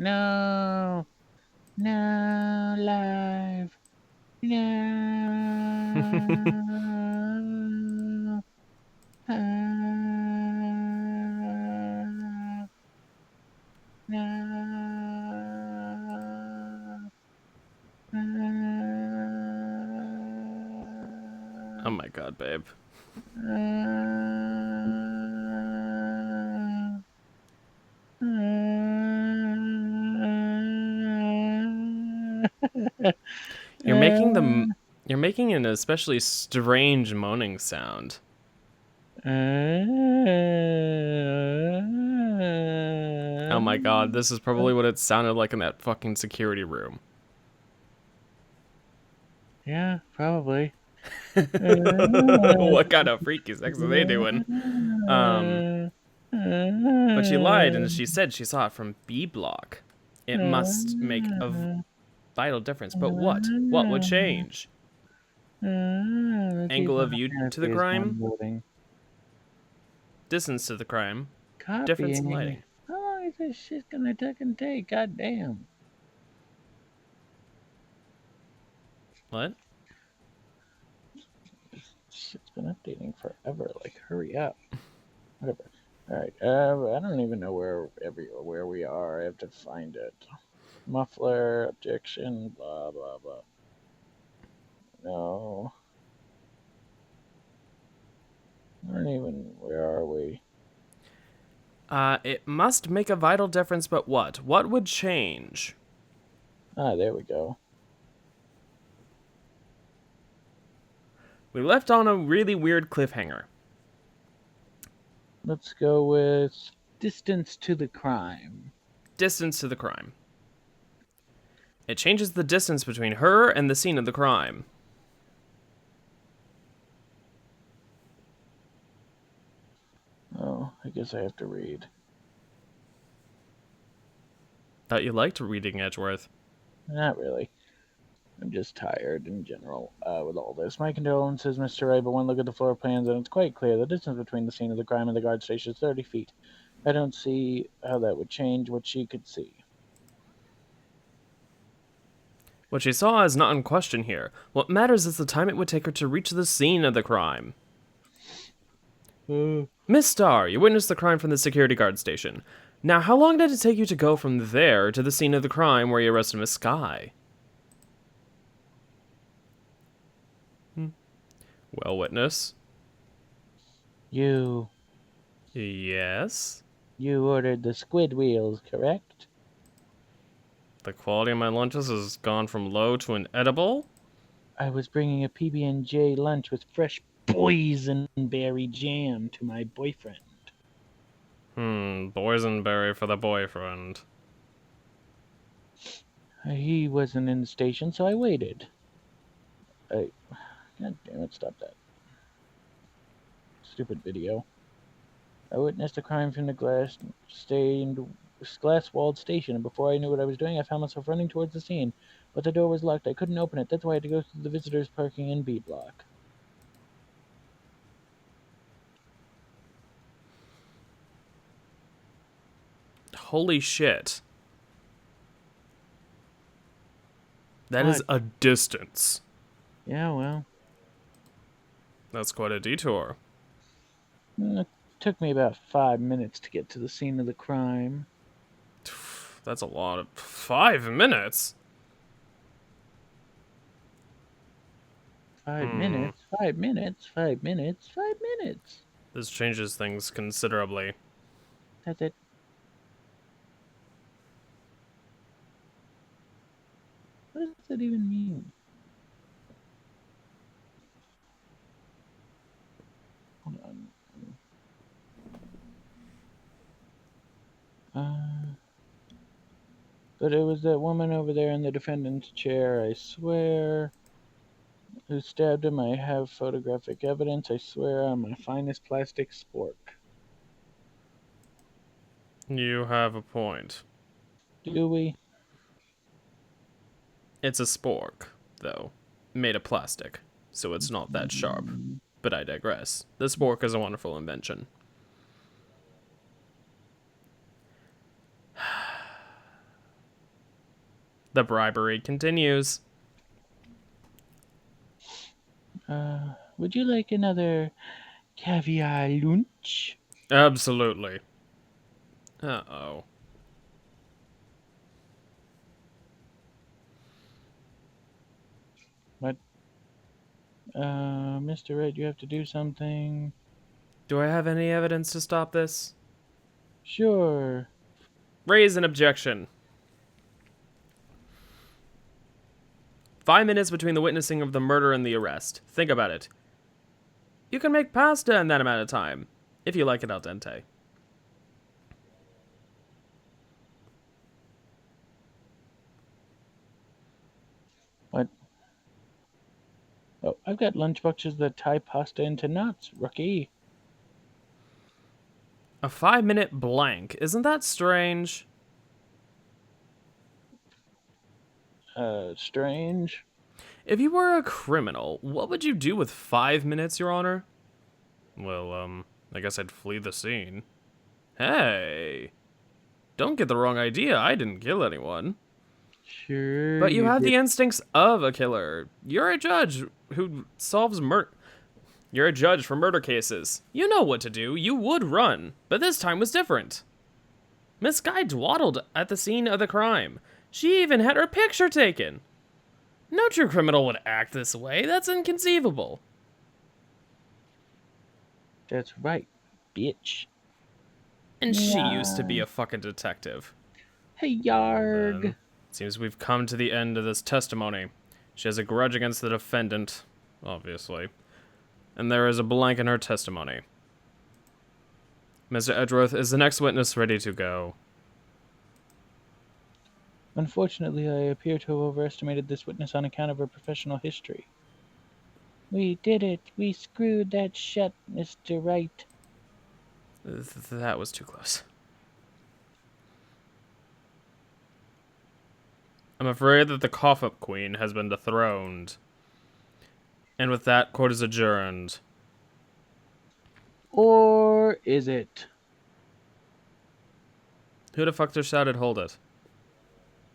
No. No life. No. No. Oh my god, babe. You're making the you're making an especially strange moaning sound. Oh my god, this is probably what it sounded like in that fucking security room. Yeah, probably. What kind of freaky sex are they doing? But she lied and she said she saw it from B block. It must make a vital difference. But what? What would change? Let's see if Angle my of view to the fantasy is crime? downloading. Distance to the crime? Difference in Copying. lighting? How long is this shit gonna take? God damn. What? Shit's been updating forever. Like, hurry up. Whatever. Alright, I don't even know where we are. I have to find it. Muffler, objection, blah, blah, blah. No. I don't even, where are we? It must make a vital difference, but what? What would change? Ah, there we go. We left on a really weird cliffhanger. Let's go with distance to the crime. Distance to the crime. It changes the distance between her and the scene of the crime. Oh, I guess I have to read. Thought you liked reading Edgeworth. Not really. I'm just tired in general with all this. My condolences, Mr. Wright, but one look at the floor plans and it's quite clear the distance between the scene of the crime and the guard station is 30 feet. I don't see how that would change what she could see. What she saw is not in question here. What matters is the time it would take her to reach the scene of the crime. Miss Starr, you witnessed the crime from the security guard station. Now, how long did it take you to go from there to the scene of the crime where you arrested Miss Skye? Well, witness. You Yes? ordered the squid wheels, correct? The quality of my lunches has gone from low to an edible? I was bringing a PB&J lunch with fresh boysenberry jam to my boyfriend. Boysenberry for the boyfriend. He wasn't in the station, so I waited. God damn it, stop that. Stupid video. I witnessed a crime from the glass-walled station, and before I knew what I was doing, I found myself running towards the scene. But the door was locked. I couldn't open it. That's why I had to go through the visitors' parking in B block. Holy shit. That What? is a distance. Yeah, well, That's quite a detour. it took me about 5 minutes to get to the scene of the crime. That's a lot of 5 minutes. 5 minutes? 5 minutes? 5 minutes? 5 minutes? This changes things considerably. That's it. What does that even mean? Hold on. But it was that woman over there in the defendant's chair, I swear, who stabbed him. I have photographic evidence, I swear, on my finest plastic spork. You have a point. Do we? It's a spork, though, made of plastic, so it's not that sharp. But I digress. The spork is a wonderful invention. The bribery continues. Would you like another caviar lunch? Absolutely. Uh-oh. What? Mr. Wright, you have to do something. Do I have any evidence to stop this? Sure. Raise an objection. 5 minutes between the witnessing of the murder and the arrest. Think about it. You can make pasta in that amount of time, if you like it al dente. What? Oh, I've got lunchboxes that tie pasta into knots, rookie. A 5-minute blank. Isn't that strange? Strange. If you were a criminal, what would you do with 5 minutes, Your Honor? Well, I guess I'd flee the scene. Hey! Don't get the wrong idea, I didn't kill anyone. Sure, But you you have did. the instincts of a killer. You're a judge who solves murder. You're a judge for murder cases. You know what to do. You would run. But this time was different. Miss Guy dawdled at the scene of the crime. She even had her picture taken. No true criminal would act this way. That's inconceivable. That's right, bitch. And she used to be Yeah. a fucking detective. Hey, Yarg. Then, it seems we've come to the end of this testimony. She has a grudge against the defendant, obviously. And there is a blank in her testimony. Mr. Edgeworth, is the next witness ready to go? Unfortunately, I appear to have overestimated this witness on account of her professional history. We did it. We screwed that shut, Mr. Wright. That was too close. I'm afraid that the cough-up queen has been dethroned. And with that, court is adjourned. Or is it? Who the fuck just shouted, hold it?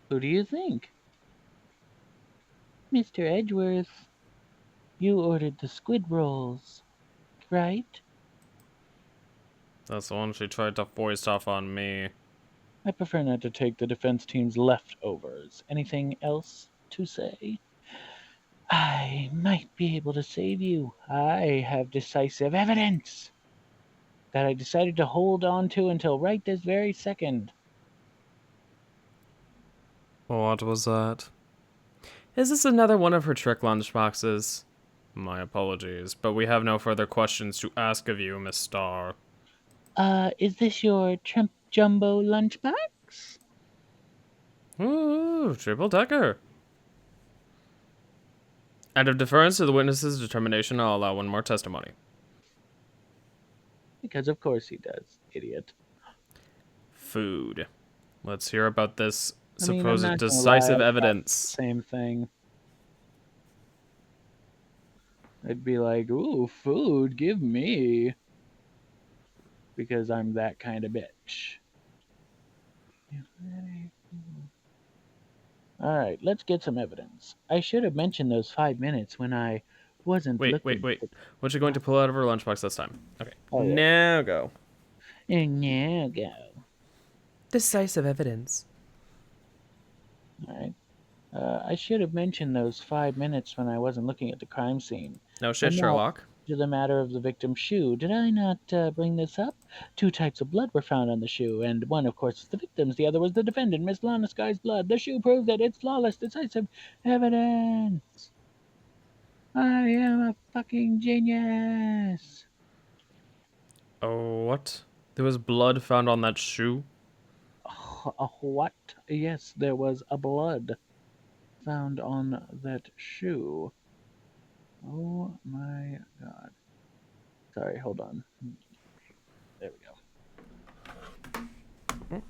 Who do you think? Mr. Edgeworth, you ordered the squid rolls, right? That's the one she tried to foist off on me. I prefer not to take the defense team's leftovers. Anything else to say? I might be able to save you. I have decisive evidence that I decided to hold on to until right this very second. What was that? Is this another one of her trick lunchboxes? My apologies, but we have no further questions to ask of you, Miss Starr. Is this your Trump Jumbo lunchbox? Ooh, triple decker. Out of deference to the witness's determination, I'll allow one more testimony. Because of course he does, idiot. Food. Let's hear about this I mean, I'm supposed not gonna lie, decisive I thought the evidence. same thing. I'd be like, ooh, food, give me. Because I'm that kind of bitch. Alright, let's get some evidence. I should have mentioned those 5 minutes when I wasn't Wait. looking. What's she going to pull out of her lunchbox this time? Okay, Oh, yeah. now go. And now go. Decisive evidence. Alright. I should have mentioned those 5 minutes when I wasn't looking at the crime scene. No shit, And now Sherlock. to the matter of the victim's shoe. Did I not bring this up? 2 types of blood were found on the shoe, and one, of course, is the victim's. The other was the defendant, Miss Lana Sky's blood. The shoe proves that it's flawless, decisive evidence. I am a fucking genius. Oh, what? There was blood found on that shoe? What? Yes, there was a blood found on that shoe. Oh my god. Sorry, hold on. There we go.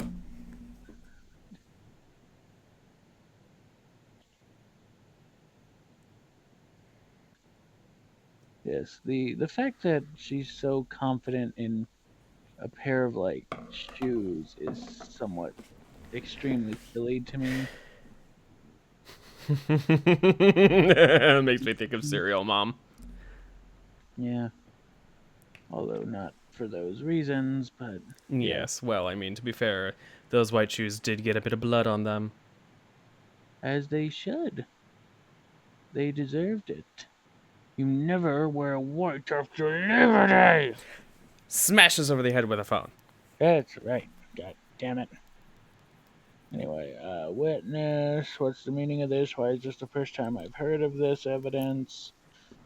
Yes, the fact that she's so confident in a pair of like shoes is somewhat extremely silly to me. It makes me think of Serial Mom. Yeah. Although not for those reasons, but yeah. Yes, well, I mean, to be fair, those white shoes did get a bit of blood on them. As they should. They deserved it. You never wear white after Liberty! Smashes over the head with a phone. That's right. God damn it. Anyway, witness. What's the meaning of this? Why is this the first time I've heard of this evidence?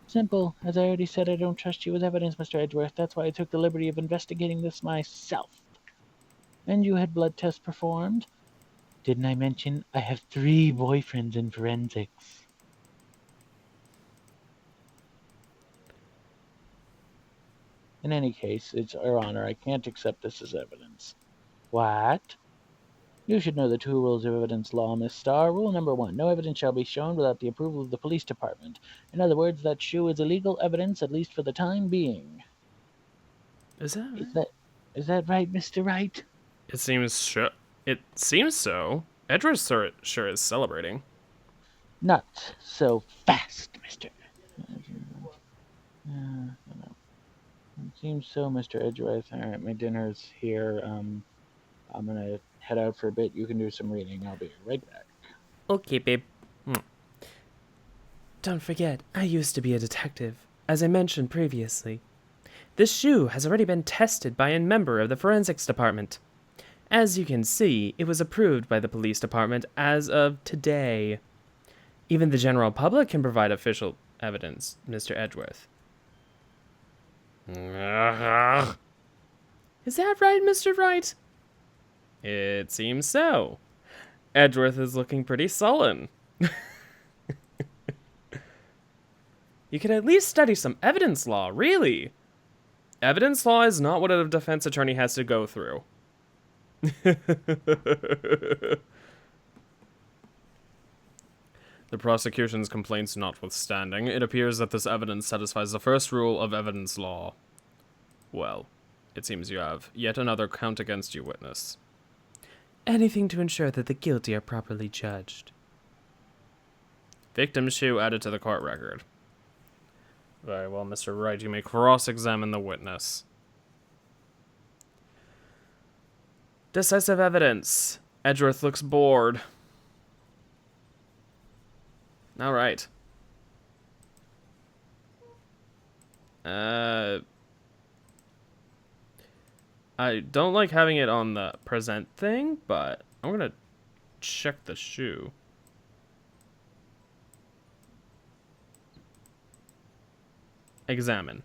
Simple. As I already said, I don't trust you with evidence, Mr. Edgeworth. That's why I took the liberty of investigating this myself. And you had blood tests performed? Didn't I mention I have 3 boyfriends in forensics? In any case, it's Your Honor, I can't accept this as evidence. What? You should know the 2 rules of evidence law, Miss Starr. Rule number 1, no evidence shall be shown without the approval of the police department. In other words, that shoe is illegal evidence, at least for the time being. Is that Is right? that is that right, Mr. Wright? It seems so. Edgeworth sure is celebrating. Not so fast, Mr. It seems so, Mr. Edgeworth. All right, my dinner's here. I'm gonna head out for a bit. You can do some reading. I'll be right back. Okay, babe. Don't forget, I used to be a detective, as I mentioned previously. This shoe has already been tested by a member of the forensics department. As you can see, it was approved by the police department as of today. Even the general public can provide official evidence, Mr. Edgeworth. Is that right, Mr. Wright? It seems so. Edgeworth is looking pretty sullen. You could at least study some evidence law, really. Evidence law is not what a defense attorney has to go through. The prosecution's complaints notwithstanding, it appears that this evidence satisfies the first rule of evidence law. Well, it seems you have yet another count against you, witness. Anything to ensure that the guilty are properly judged. Victim's shoe added to the court record. Very well, Mr. Wright, you may cross-examine the witness. Decisive evidence. Edgeworth looks bored. All right. I don't like having it on the present thing, but I'm gonna check the shoe. Examine.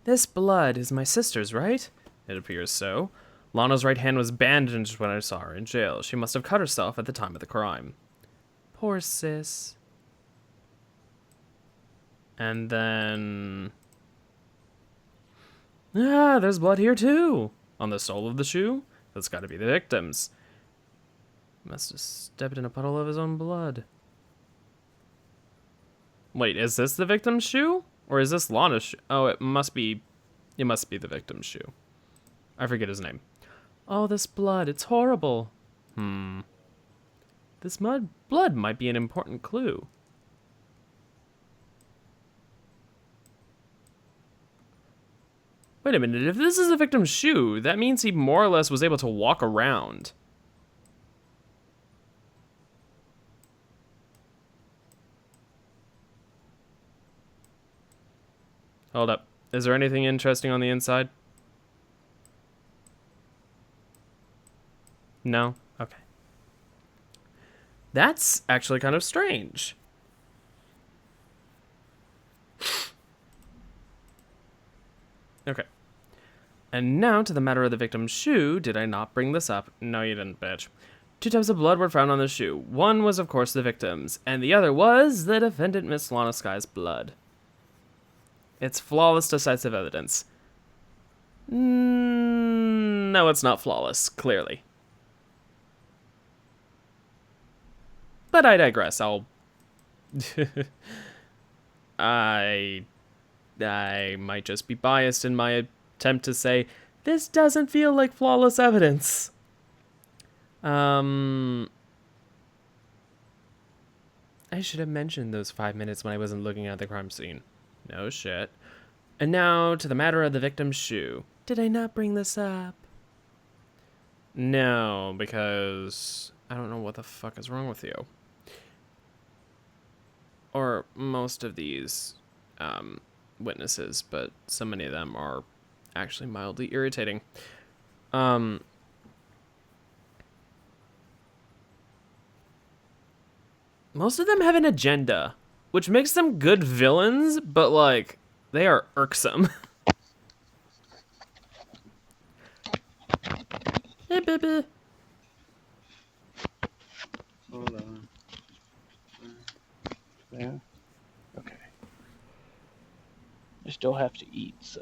This blood is my sister's, right? It appears so. Lana's right hand was bandaged when I saw her in jail. She must have cut herself at the time of the crime. Poor sis. And then... Ah, there's blood here too. On the sole of the shoe? That's gotta be the victim's. Must have stepped in a puddle of his own blood. Wait, is this the victim's shoe? Or is this Lana's shoe? Oh, it must be the victim's shoe. I forget his name. Oh, this blood, it's horrible. This blood might be an important clue. Wait a minute, if this is the victim's shoe, that means he more or less was able to walk around. Hold up. Is there anything interesting on the inside? No? Okay. That's actually kind of strange. Okay. And now to the matter of the victim's shoe. Did I not bring this up? No, you didn't, bitch. 2 types of blood were found on the shoe. One was, of course, the victim's, and the other was the defendant, Miss Lana Sky's blood. It's flawless, decisive evidence. No, it's not flawless, clearly. But I digress. I might just be biased in my attempt to say, this doesn't feel like flawless evidence. I should have mentioned those 5 minutes when I wasn't looking at the crime scene. No shit. And now to the matter of the victim's shoe. Did I not bring this up? No, because I don't know what the fuck is wrong with you. Or most of these witnesses, but so many of them are actually mildly irritating. Most of them have an agenda, which makes them good villains, but like they are irksome. Hey, baby. Hold on. There. Okay. I still have to eat, so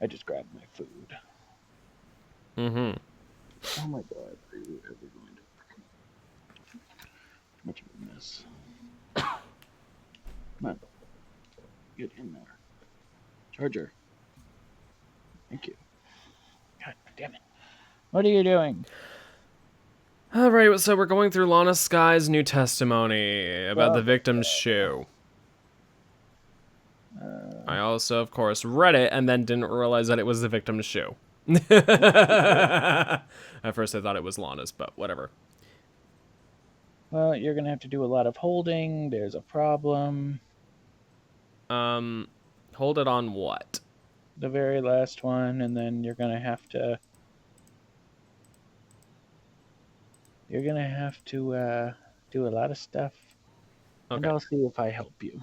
I just grabbed my food. Mm-hmm. Oh my god, are you ever going to work? Much of a mess. Come on. Get in there. Charger. Thank you. God damn it. What are you doing? All right, so we're going through Lana Sky's new testimony about the victim's shoe. I also, of course, read it and then didn't realize that it was the victim's shoe. At first I thought it was Lana's, but whatever. Well, you're going to have to do a lot of holding. There's a problem. Hold it on what? The very last one, and then you're going to have to... You're going to have to do a lot of stuff. Okay. And I'll see if I help you.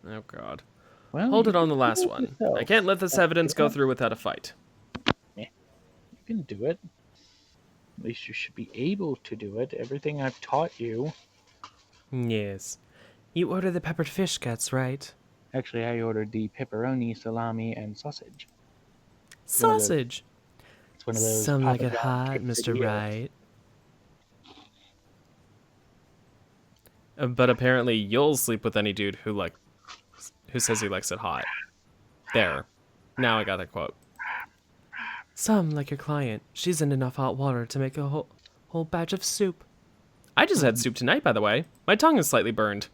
Oh, God. Well, Hold you it on can the do last it one. yourself. I can't let this evidence go through without a fight. You can do it. At least you should be able to do it. Everything I've taught you. Yes. You order the peppered fish guts, right? Actually, I ordered the pepperoni, salami, and sausage. Sausage! It's one of those Some like Papa it John's hot, Mr. quesadillas. Wright. But apparently you'll sleep with any dude who says he likes it hot. There. Now I got that quote. Some like your client. She's in enough hot water to make a whole batch of soup. I just had soup tonight, by the way. My tongue is slightly burned.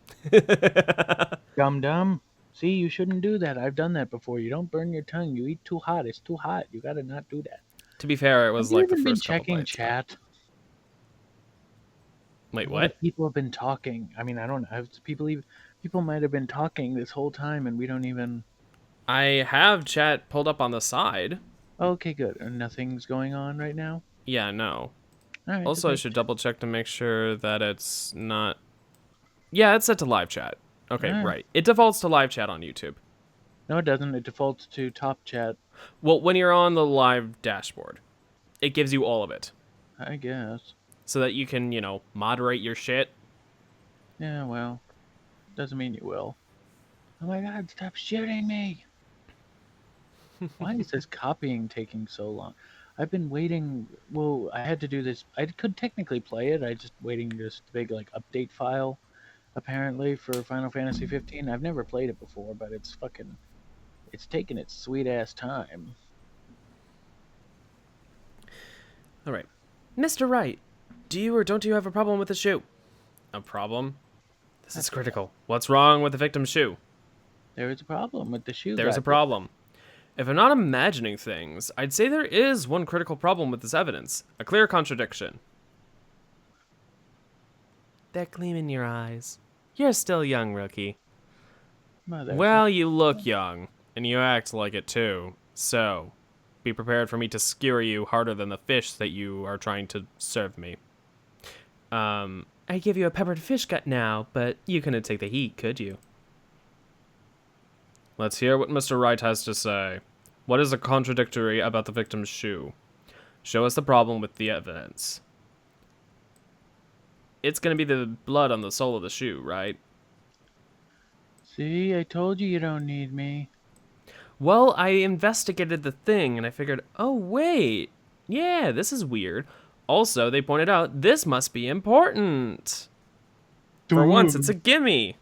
Dum-dum. See, you shouldn't do that. I've done that before. You don't burn your tongue. You eat too hot. It's too hot. You gotta not do that. To be fair, it was Have you like the even been first couple checking bites. chat? Wait, A lot what? of people have been talking. I mean, I don't know. People might have been talking this whole time, and we don't even. I have chat pulled up on the side. Okay, good. And nothing's going on right now. Yeah, no. All right. Also, I should double check to make sure that it's not... Yeah, it's set to live chat. Okay, right. It defaults to live chat on YouTube. No, it doesn't. It defaults to top chat. Well, when you're on the live dashboard, it gives you all of it. I guess. So that you can, moderate your shit. Yeah, well, doesn't mean you will. Oh my god, stop shooting me! Why is this copying taking so long? I've been waiting. Well, I had to do this. I could technically play it. I just waiting this big update file, apparently for Final Fantasy 15. I've never played it before, but it's taking its sweet ass time. All right, Mr. Wright, do you or don't you have a problem with the shoe? A problem? This is critical. What's wrong with the victim's shoe? There is a problem with the shoe. There's a problem. If I'm not imagining things, I'd say there is one critical problem with this evidence. A clear contradiction. That gleam in your eyes. You're still young, rookie. Well, you look young, and you act like it too. So, be prepared for me to skewer you harder than the fish that you are trying to serve me. I give you a peppered fish gut now, but you couldn't take the heat, could you? Let's hear what Mr. Wright has to say. What is the contradictory about the victim's shoe? Show us the problem with the evidence. It's gonna be the blood on the sole of the shoe, right? See, I told you don't need me. Well, I investigated the thing and I figured, oh wait, yeah, this is weird. Also, they pointed out this must be important. For once, it's a gimme.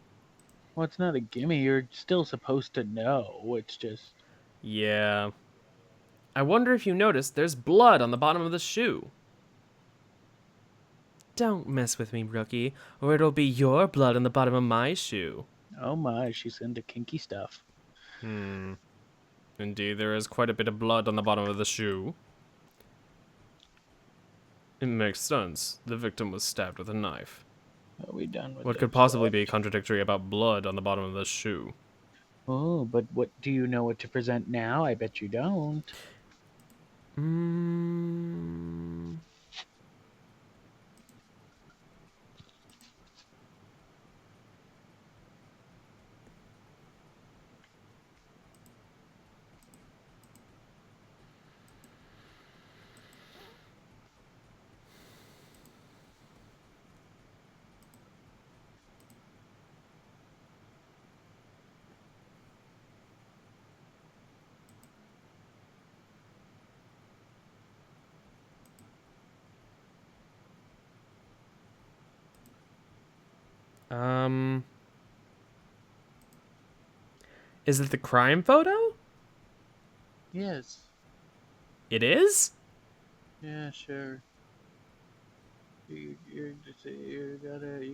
Well, it's not a gimme. You're still supposed to know. It's just... Yeah. I wonder if you noticed there's blood on the bottom of the shoe. Don't mess with me, rookie, or it'll be your blood on the bottom of my shoe. Oh my, she's into kinky stuff. Indeed, there is quite a bit of blood on the bottom of the shoe. It makes sense. The victim was stabbed with a knife. Are we done with What this? could possibly be contradictory about blood on the bottom of the shoe? Oh, but what do you know what to present now? I bet you don't. Hmm. Is it the crime photo? Yes. It is? Yeah, sure. You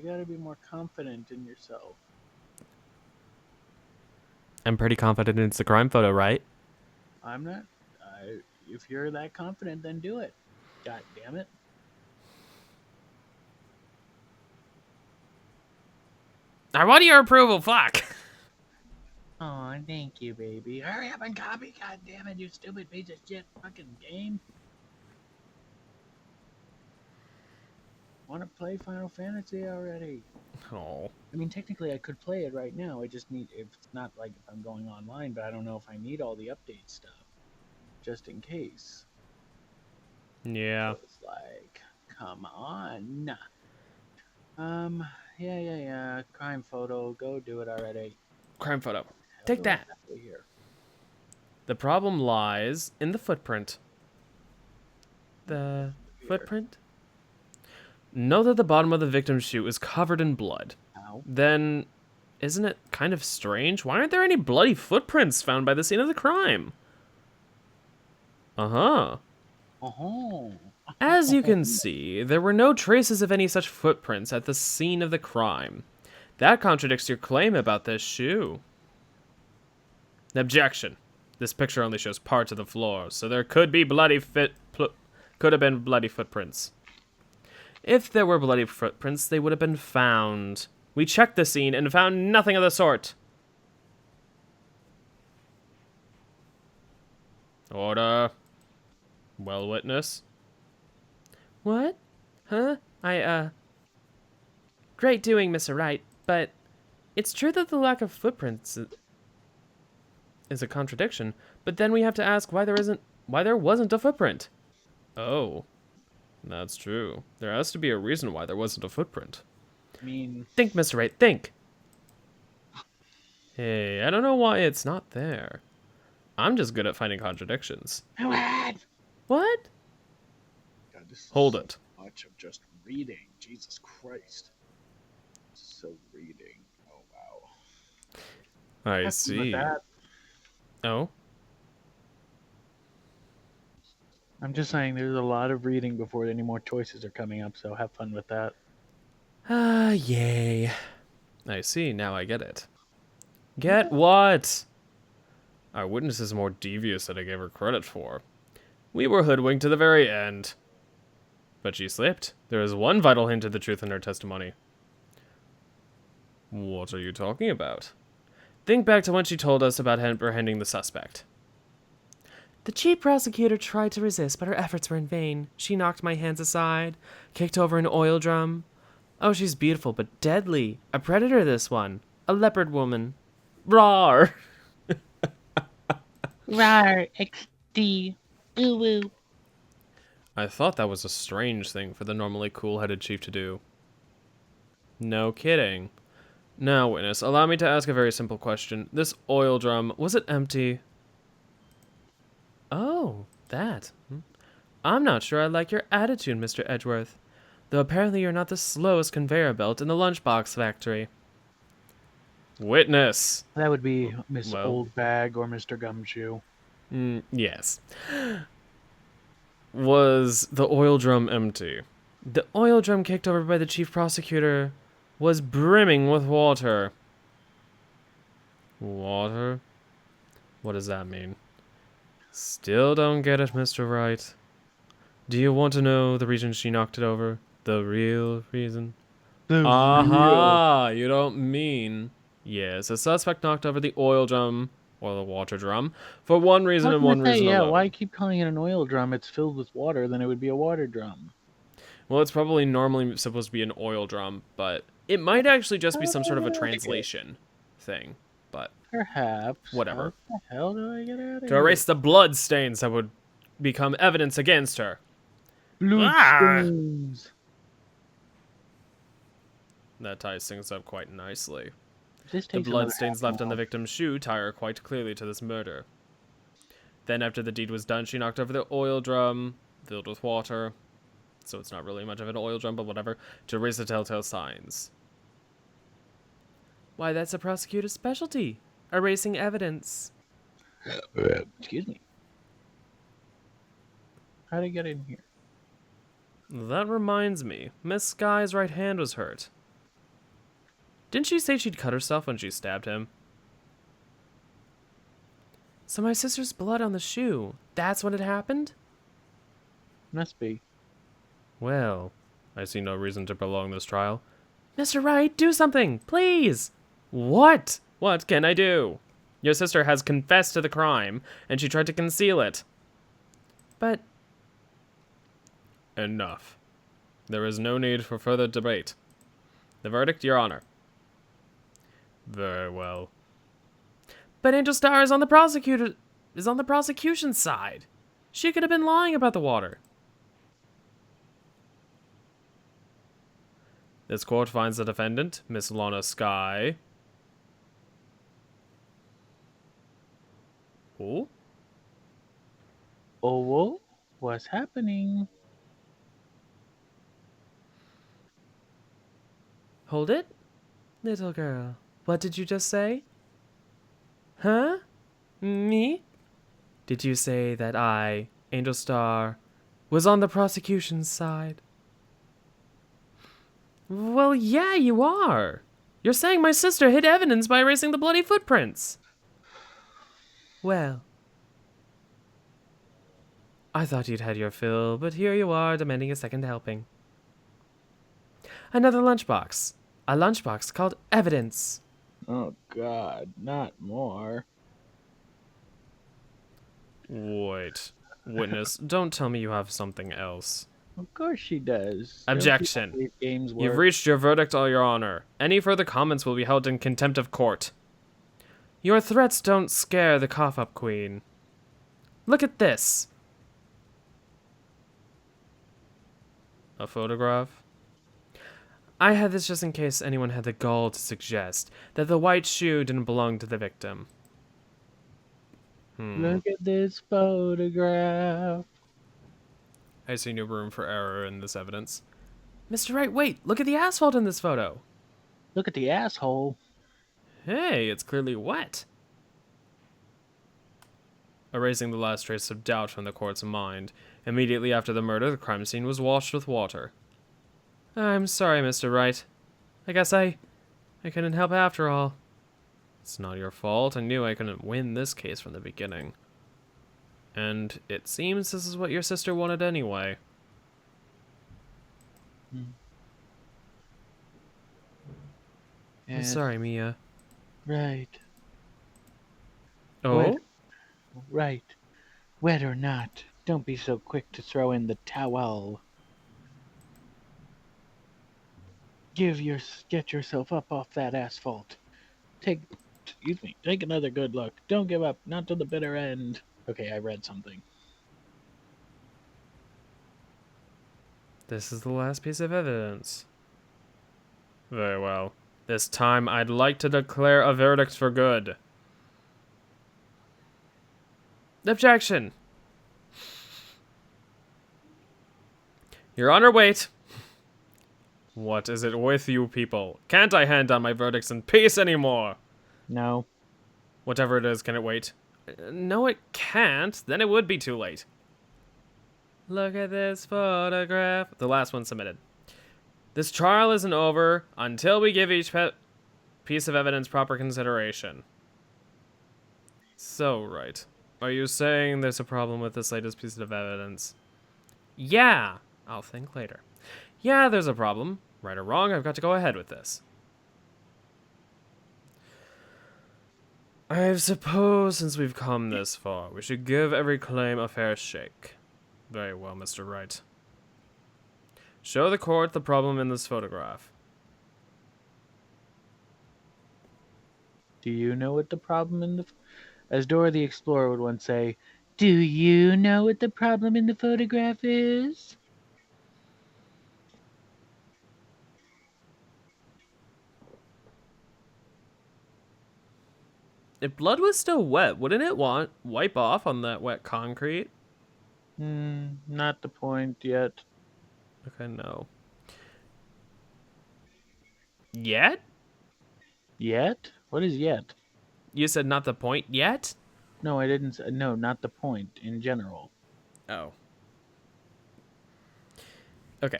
gotta be more confident in yourself. I'm pretty confident it's the crime photo, right? I'm not. If you're that confident, then do it. God damn it. I want your approval, fuck! Oh, thank you, baby. Hurry up and copy. God damn it, you stupid piece of shit fucking game. Want to play Final Fantasy already? Oh. I mean, technically, I could play it right now. I just need, if it's not like if I'm going online, but I don't know if I need all the update stuff. Just in case. Yeah. So it's like, come on. Yeah. Crime photo. Go do it already. Crime photo. How Take do I that. have it here? The problem lies in the footprint. The footprint? Know that the bottom of the victim's shoe is covered in blood. Ow. Then, isn't it kind of strange? Why aren't there any bloody footprints found by the scene of the crime? Uh-huh. Oh. As you can see, there were no traces of any such footprints at the scene of the crime. That contradicts your claim about this shoe. Objection. This picture only shows parts of the floor, so there could be could have been bloody footprints. If there were bloody footprints, they would have been found. We checked the scene and found nothing of the sort. Order. Well, witness. What? Huh? Great doing, Mr. Wright, but it's true that the lack of footprints is a contradiction, but then we have to ask why there wasn't a footprint. Oh. That's true. There has to be a reason why there wasn't a footprint. I mean... Think, Mr. Wright, think! Hey, I don't know why it's not there. I'm just good at finding contradictions. What? What? God, this Hold is it. so much of just reading. Jesus Christ. So reading. Oh, wow. I Have fun see. with that. Oh? I'm just saying there's a lot of reading before any more choices are coming up, so have fun with that. Ah, yay. I see, now I get it. Get what? Our witness is more devious than I gave her credit for. We were hoodwinked to the very end. But she slipped. There is one vital hint of the truth in her testimony. What are you talking about? Think back to when she told us about apprehending the suspect. The chief prosecutor tried to resist, but her efforts were in vain. She knocked my hands aside, kicked over an oil drum. Oh, she's beautiful, but deadly. A predator, this one. A leopard woman. Rawr! Rawr, XD. Woo woo. I thought that was a strange thing for the normally cool-headed chief to do. No kidding. Now, witness, allow me to ask a very simple question. This oil drum, was it empty? Oh, that. I'm not sure I like your attitude, Mr. Edgeworth. Though apparently you're not the slowest conveyor belt in the lunchbox factory. Witness! That would be Miss Well. Old Bag or Mr. Gumshoe. Yes. Was the oil drum empty? The oil drum kicked over by the chief prosecutor was brimming with water. Water? What does that mean? Still don't get it, Mr. Wright. Do you want to know the reason she knocked it over? The real reason? The real. Aha! You don't mean... Yes, a suspect knocked over the oil drum, or the water drum, for one I reason was and gonna one say, reason yeah, alone. why keep calling it an oil drum? It's filled with water, then it would be a water drum. Well, it's probably normally supposed to be an oil drum, but it might actually just be some sort of a Okay. translation thing. But Perhaps. How whatever. the hell do I get out of To here? erase the blood stains that would become evidence against her. Blood Ah! stains. That ties things up quite nicely. This The takes another half bloodstains an left on the hour. victim's shoe tie her quite clearly to this murder. Then, after the deed was done, she knocked over the oil drum, filled with water, so it's not really much of an oil drum, but whatever, to erase the telltale signs. Why, that's a prosecutor's specialty. Erasing evidence. Excuse me. How'd I get in here? That reminds me, Miss Skye's right hand was hurt. Didn't she say she'd cut herself when she stabbed him? So my sister's blood on the shoe, that's when it happened? Must be. Well, I see no reason to prolong this trial. Mr. Wright, do something, please! What? What can I do? Your sister has confessed to the crime, and she tried to conceal it. But... Enough. There is no need for further debate. The verdict, Your Honor. Very well. But Angel Star is on the prosecution's side. She could have been lying about the water. This court finds the defendant, Miss Lana Skye. Oh? Oh, whoa. What's happening? Hold it? Little girl, what did you just say? Huh? Me? Did you say that I, Angel Star, was on the prosecution's side? Well, yeah, you are. You're saying my sister hid evidence by erasing the bloody footprints. Well, I thought you'd had your fill, but here you are demanding a second helping. Another lunchbox. A lunchbox called evidence. Oh, God. Not more. Wait. Witness, don't tell me you have something else. Of course she does. Don't you know Objection. how these games You've work? reached your verdict, all your honor. Any further comments will be held in contempt of court. Your threats don't scare the cough-up queen. Look at this. A photograph? I had this just in case anyone had the gall to suggest that the white shoe didn't belong to the victim. Look at this photograph. I see no room for error in this evidence. Mr. Wright, wait! Look at the asphalt in this photo! Look at the asshole. Hey, it's clearly wet. Erasing the last trace of doubt from the court's mind, immediately after the murder, the crime scene was washed with water. I'm sorry, Mr. Wright. I guess I couldn't help after all. It's not your fault. I knew I couldn't win this case from the beginning. And it seems this is what your sister wanted anyway. I'm sorry, Mia. Right. Oh? Wet. Right. Wet or not, don't be so quick to throw in the towel. Get yourself up off that asphalt. Take another good look. Don't give up, not to the bitter end. Okay, I read something. This is the last piece of evidence. Very well. This time, I'd like to declare a verdict for good. Objection! Your Honor, wait! What is it with you people? Can't I hand down my verdicts in peace anymore? No. Whatever it is, can it wait? No, it can't. Then it would be too late. Look at this photograph. The last one submitted. This trial isn't over until we give each piece of evidence proper consideration. So, right. Are you saying there's a problem with this latest piece of evidence? Yeah. I'll think later. Yeah, there's a problem. Right or wrong, I've got to go ahead with this. I suppose since we've come this far, we should give every claim a fair shake. Very well, Mr. Wright. Show the court the problem in this photograph. Do you know what the problem in the... As Dora the Explorer would once say, do you know what the problem in the photograph is? If blood was still wet, wouldn't it wipe off on that wet concrete? Not the point yet. Okay, no. Yet? Yet? What is yet? You said not the point yet? No, I didn't say... No, not the point in general. Oh. Okay.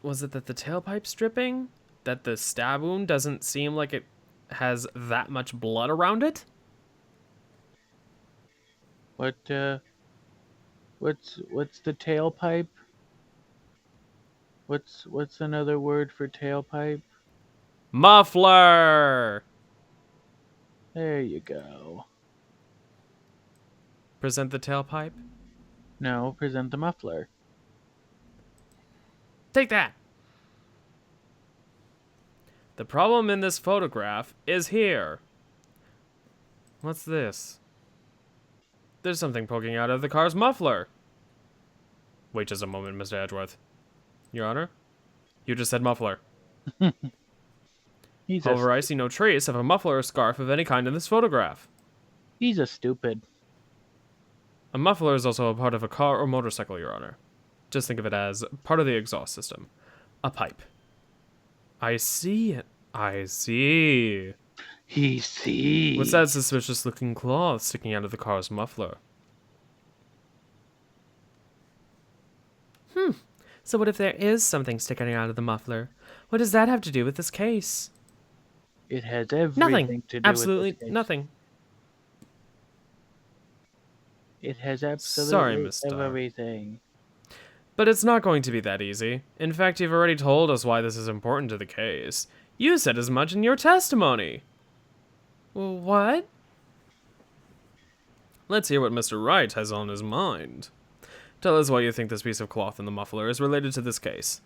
Was it that the tailpipe's dripping? That the stab wound doesn't seem like it has that much blood around it? What's the tailpipe? What's another word for tailpipe? Muffler! There you go. Present the tailpipe. No, present the muffler. Take that! The problem in this photograph is here. What's this? There's something poking out of the car's muffler. Wait just a moment, Mr. Edgeworth. Your Honor? You just said muffler. However, I see no trace of a muffler or scarf of any kind in this photograph. He's a stupid. A muffler is also a part of a car or motorcycle, Your Honor. Just think of it as part of the exhaust system. A pipe. I see it. I see. He sees. What's that suspicious looking cloth sticking out of the car's muffler? So what if there is something sticking out of the muffler? What does that have to do with this case? It has everything Nothing. to do Absolutely with this case. nothing. It has absolutely Sorry, Miss Starr. everything. But it's not going to be that easy. In fact, you've already told us why this is important to the case. You said as much in your testimony. What? Let's hear what Mr. Wright has on his mind. Tell us why you think this piece of cloth in the muffler is related to this case.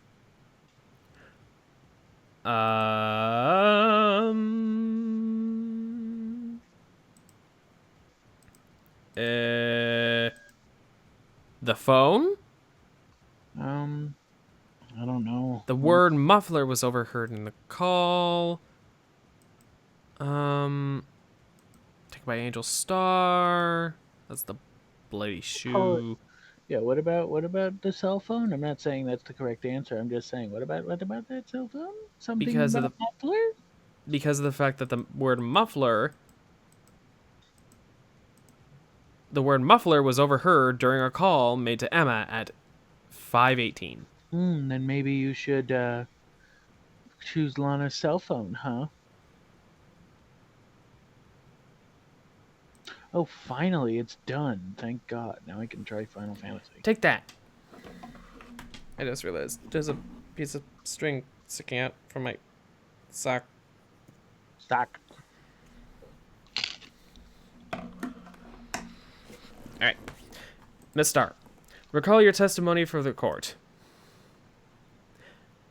The phone? I don't know. The word muffler was overheard in the call. Taken by Angel Star. That's the bloody shoe. Yeah, what about the cell phone? I'm not saying that's the correct answer. I'm just saying, what about that cell phone? Something Because about of the muffler? Because of the fact that the word muffler was overheard during a call made to Emma at 5:18. Then maybe you should choose Lana's cell phone, huh? Oh, finally, it's done. Thank God. Now I can try Final Fantasy. Take that. I just realized there's a piece of string sticking out from my sock. Stock. Alright. Miss Starr, recall your testimony for the court.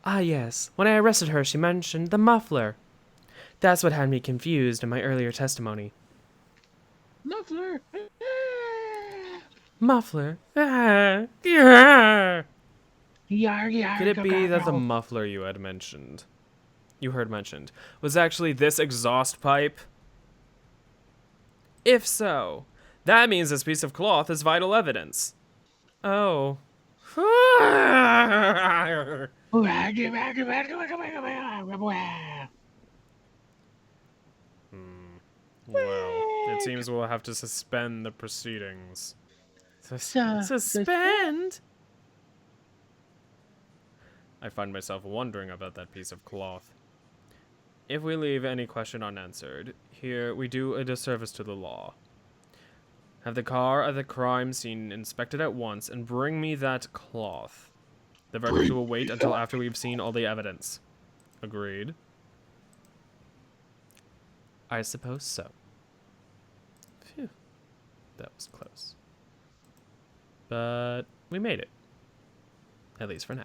Ah, yes. When I arrested her, she mentioned the muffler. That's what had me confused in my earlier testimony. Muffler! Muffler? Yeah. Yar, Could it be that the muffler you heard mentioned, was actually this exhaust pipe? If so, that means this piece of cloth is vital evidence. Oh. Well, it seems we'll have to suspend the proceedings. Suspend? Suspend? I find myself wondering about that piece of cloth. If we leave any question unanswered, here we do a disservice to the law. Have the car at the crime scene inspected at once and bring me that cloth. The verdict will wait until after we've seen all the evidence. Agreed? I suppose so. Phew. That was close. But we made it. At least for now.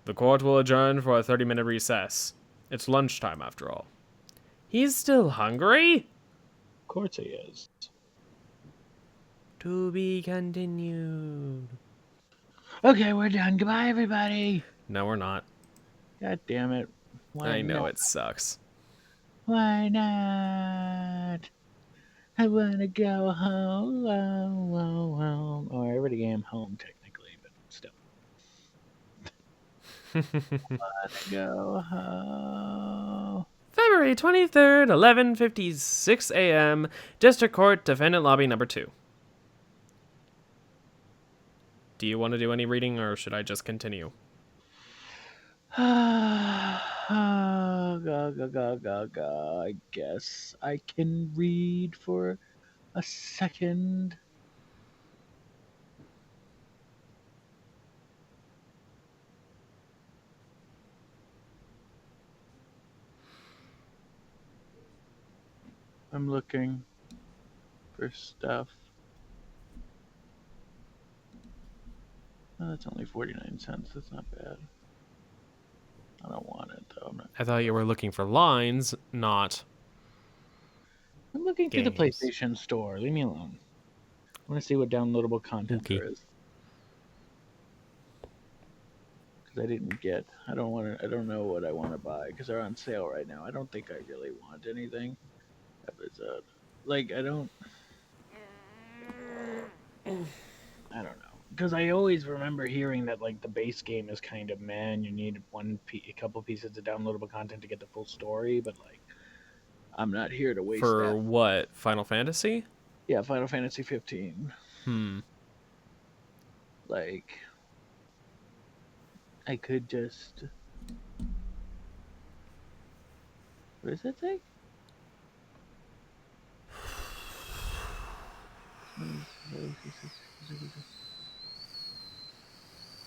The court will adjourn for a 30-minute recess. It's lunchtime, after all. He's still hungry? Of course he is. To be continued. Okay, we're done. Goodbye, everybody. No, we're not. God damn it. Why I know not? it sucks. Why not? I wanna go home, home. Oh, I already am home technically, but still. Wanna go home. February 23rd, 11:56 a.m. District Court, Defendant Lobby Number 2. Do you want to do any reading, or should I just continue? I guess I can read for a second. I'm looking for stuff. Oh, that's only 49 cents. That's not bad. I don't want it, though. I thought you were looking for lines, not... I'm looking through the games. PlayStation Store. Leave me alone. I want to see what downloadable content Okay. there is. Because I didn't get... I don't know what I want to buy, because they're on sale right now. I don't think I really want anything. Like, I don't know. Because I always remember hearing that, like, the base game is kind of meh, and you need a couple pieces of downloadable content to get the full story, but, like, I'm not here to waste For that. what? Final Fantasy? Yeah, Final Fantasy 15. Like, I could just... What does that say?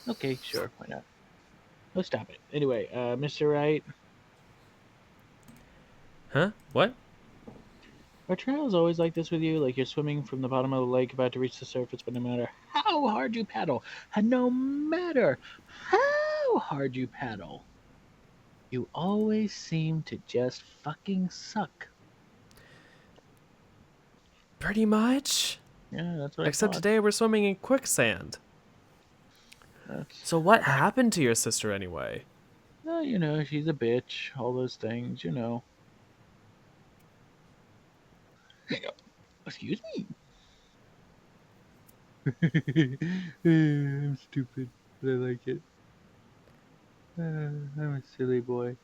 Okay, sure, why not? Oh, stop it. Anyway, Mr. Wright. Huh? What? Are trials always like this with you? Like you're swimming from the bottom of the lake about to reach the surface, but no matter how hard you paddle, and no matter how hard you paddle, you always seem to just fucking suck. Pretty much. Yeah, that's what Except I thought. today we're swimming in quicksand. So what happened to your sister anyway? Well, you know, she's a bitch, all those things, you know. Excuse me. I'm stupid, but I like it. I'm a silly boy.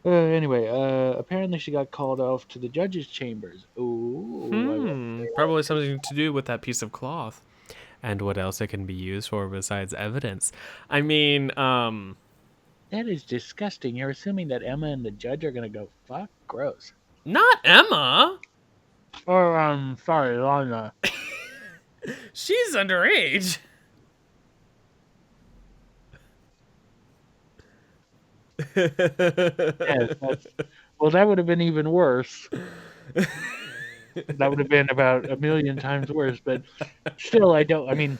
Anyway, apparently she got called off to the judge's chambers. Ooh, Probably something to do with that piece of cloth. And what else it can be used for besides evidence. I mean, that is disgusting. You're assuming that Emma and the judge are gonna go fuck? Gross. not Emma! Or, sorry, Lana. She's underage! Yes, well, that would have been even worse. That would have been about a million times worse, but still, I mean,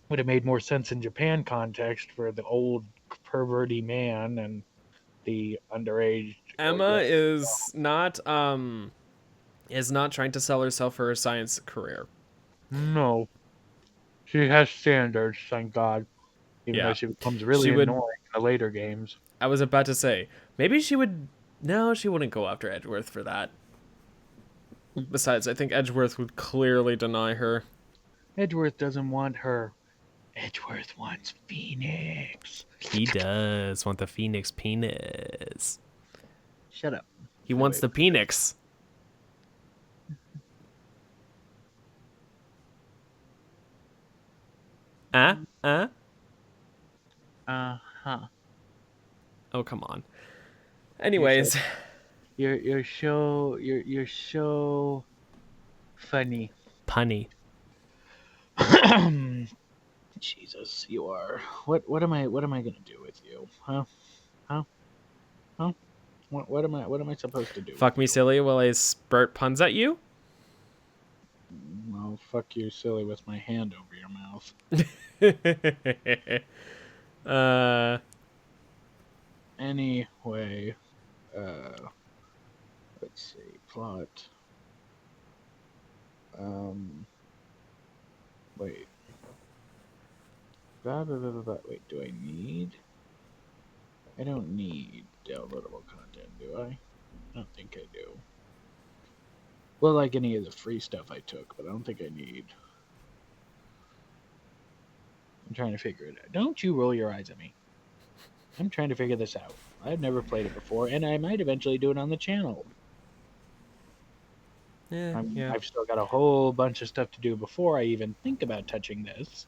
would have made more sense in Japan context for the old perverty man and the underage. Emma is not trying to sell herself for her science career. No. She has standards, thank God. Even though she becomes really annoying in the later games. I was about to say, maybe she would... No, she wouldn't go after Edgeworth for that. Besides, I think Edgeworth would clearly deny her. Edgeworth doesn't want her. Edgeworth wants Phoenix. He does want the Phoenix penis. Shut up. He No, wants wait. the Phoenix. Uh? Uh? Uh-huh. Oh, come on. You're so Anyways, you're so funny. punny. Jesus, you are. What am I gonna do with you? Huh? Huh? Huh? What am I supposed to do with Fuck me you? silly while I spurt puns at you? Well, fuck you silly with my hand over your mouth. uh, Anyway, let's see. Plot. Um wait. Blah, blah, blah, blah, blah. Wait, do I need? I don't need downloadable content, do I? I don't think I do. Well, like any of the free stuff I took, but I don't think I need. I'm trying to figure it out. Don't you roll your eyes at me. I'm trying to figure this out. I've never played it before, and I might eventually do it on the channel. yeah, yeah. I've still got a whole bunch of stuff to do before I even think about touching this.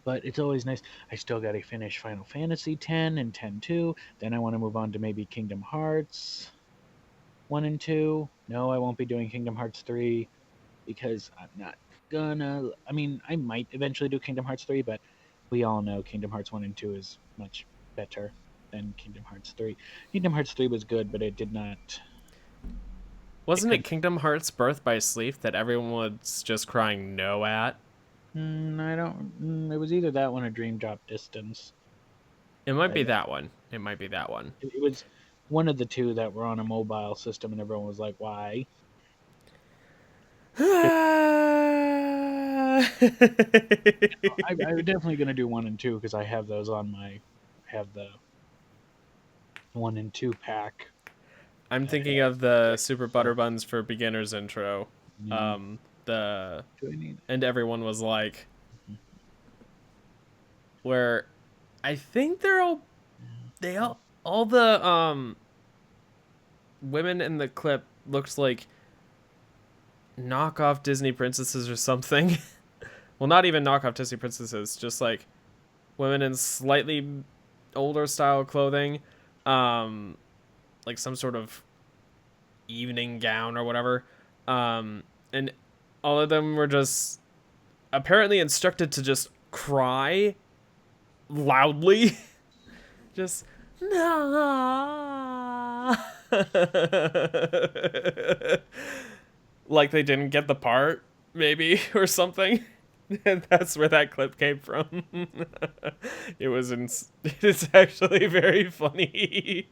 But it's always nice. I still got to finish Final Fantasy X and 10-2. Then I want to move on to maybe Kingdom Hearts 1 and 2. No, I won't be doing Kingdom Hearts 3 because I'm not gonna. I mean, I might eventually do Kingdom Hearts 3, but we all know Kingdom Hearts 1 and 2 is much better than Kingdom Hearts 3. Kingdom Hearts 3 was good, but it did not. It Wasn't it could. Kingdom Hearts Birth by Sleep that everyone was just crying no at? I don't. It was either that one or Dream Drop Distance. It might be I, that one. It might be that one. it was one of the two that were on a mobile system, and everyone was like, "Why?" I'm definitely gonna do 1 and 2 because I have those on my. I have the 1 and 2 pack. I'm At, thinking of the Super so, Butter Buns for Beginners intro. no, The do I need? and everyone was like, where I think all the women in the clip looked like knockoff Disney princesses or something. Well, not even knockoff Disney princesses, just like women in slightly older style clothing, um, like some sort of evening gown or whatever. And all of them were just apparently instructed to just cry loudly. Just no. Like they didn't get the part, maybe, or something. And that's where that clip came from. It's actually very funny.